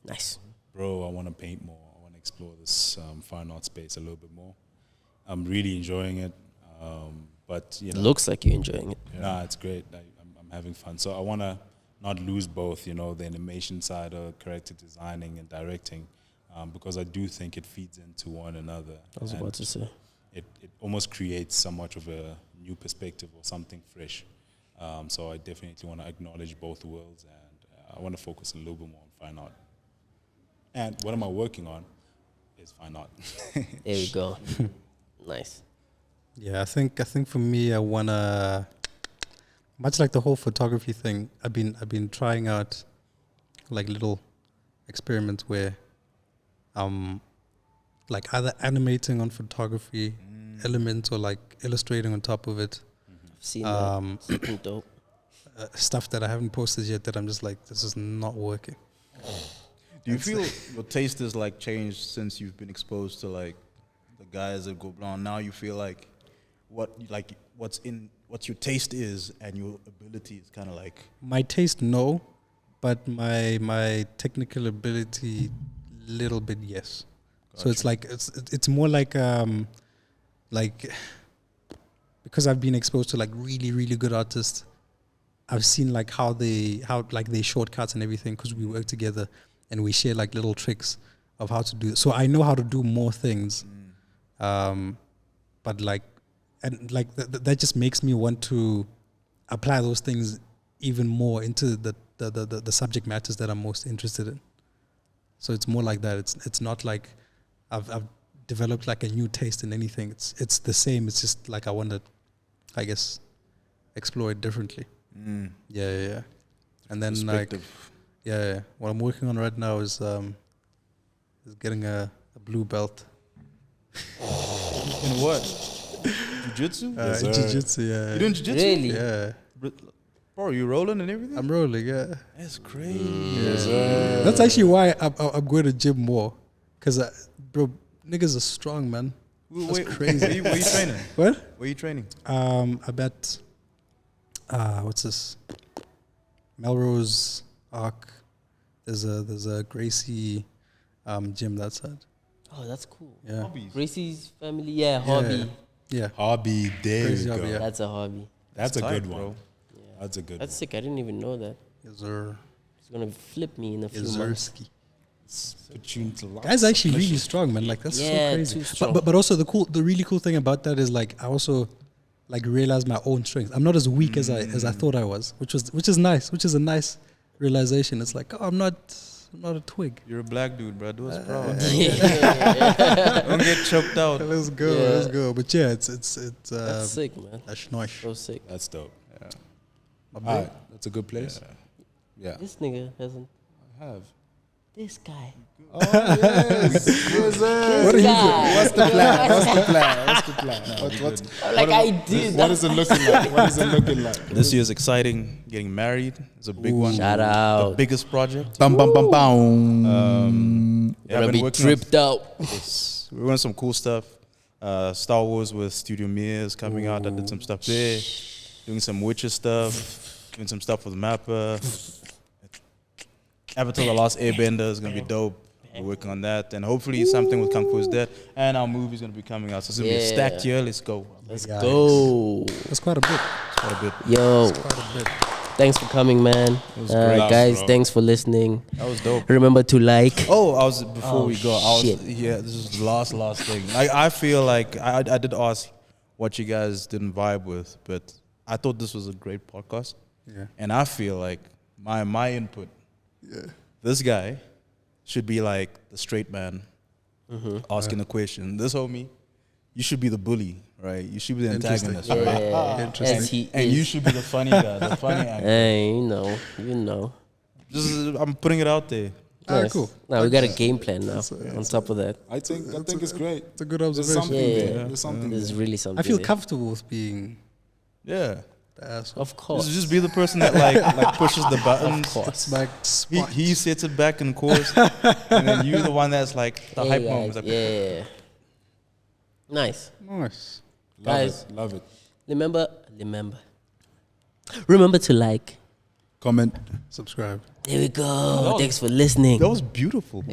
Nice. Bro, I want to paint more. I want to explore this fine art space a little bit more. I'm really enjoying it. But, Looks like you're enjoying it. Nah, it's great. I'm having fun. So I want to not lose both, the animation side of character designing and directing, because I do think it feeds into one another. I was about to say. It almost creates somewhat of a new perspective or something fresh. So I definitely want to acknowledge both worlds, and I want to focus a little bit more on fine art. And what am I working on is fine art. There we go. Nice. Yeah, I think for me, I wanna, much like the whole photography thing. I've been trying out like little experiments where like either animating on photography elements or like illustrating on top of it. I've seen that. Something dope. Stuff that I haven't posted yet that I'm just like, this is not working. Do you feel your taste has like changed since you've been exposed to like the guys that go blonde? Now you feel like what your taste is and your ability is kind of like My taste, no, but my technical ability, little bit, yes. So it's like it's more like because I've been exposed to like really really good artists. I've seen like how they shortcuts and everything because we work together and we share like little tricks of how to do it. So I know how to do more things, but like that just makes me want to apply those things even more into the subject matters that I'm most interested in. So it's more like that. It's not like I've developed like a new taste in anything. It's the same. It's just like I want to, I guess, explore it differently. Yeah. And then like, yeah. What I'm working on right now is getting a blue belt. in what? Jiu-jitsu? Jiu-jitsu, yeah. You doing jiu-jitsu? Really? Yeah. Bro, you rolling and everything? I'm rolling, yeah. That's crazy. Yeah. That's actually why I'm going to gym more. Because, bro, niggas are strong, man. That's crazy. Where you training? What? Where you training? I bet, what's this? Melrose Arc. There's a Gracie gym that side. Oh, that's cool. Yeah. Hobbies. Gracie's family, yeah, hobby. Yeah. Hobby, there Crazy you go. hobby, yeah. That's a hobby. That's a tight, good one. bro. Yeah. That's a good That's one. sick. I didn't even know that. Yes, sir. It's gonna flip me in a few months. Zerski. Put you into lots Guy's of actually really pressure. strong, man. Like that's Yeah, so crazy. too strong. But also the really cool thing about that is like I also like realized my own strength. I'm not as weak as I thought I was, which is nice. Which is a nice realization. It's like, oh, I'm not a twig. You're a black dude, bro. Do us proud. Yeah. Don't get choked out. Let's go, Yeah. let's go. But yeah, it's That's sick, man. a schnosh. So sick. That's dope. My All boy. right, that's a good place. Yeah. This nigga hasn't. I have. This guy. Oh, yes. Yes, sir. What are you guy. What's the plan? What's the plan? What's the plan? What's Like I did. what is it looking like? What is it looking like? This year's exciting. Getting married is a big one. Shout The out. biggest project. Bum bum bum bum. Yeah, I've Gonna been be working on tripped out. We're doing some cool stuff. Star Wars with Studio Mirrors coming out. I did some stuff there. Doing some Witcher stuff. Doing some stuff with Mappa. Avatar: The Last Airbender is gonna be dope. We're working on that, and hopefully something with Kung Fu is Dead, and our movie's gonna be coming out. So it's gonna be a stacked year. Let's go. Let's Yikes. go. That's quite a bit. Quite a bit. Yo, Quite a bit. thanks for coming, man. was great. Guys, Bro. thanks for listening. That was dope. Remember to like. Oh, I was before Oh, we go. I was shit. yeah. This is the last thing. I feel like I did ask what you guys didn't vibe with, but I thought this was a great podcast, Yeah. and I feel like my input. This guy should be like the straight man asking a question. This homie, you should be the bully, right? You should be the Interesting. antagonist, right? Yeah, Interesting. as he And is. you should be the funny guy, the funny actor. Hey, you know. I'm putting it out there. Alright, cool. Now we got a game plan now. On top of that, I think it's great. It's a good There's observation. something Yeah. there. There's something there's there. really something. I feel there. comfortable with being Yeah. the asshole. Of course. Just be the person that like pushes the buttons. Of course. It's like spot. He sets it back in course, and then you're the one that's like the Hey, hype guys, moments. Like, yeah. Nice. Nice. Guys. Love it. Remember to like. Comment. Subscribe. There we go. Thanks for listening. that was beautiful.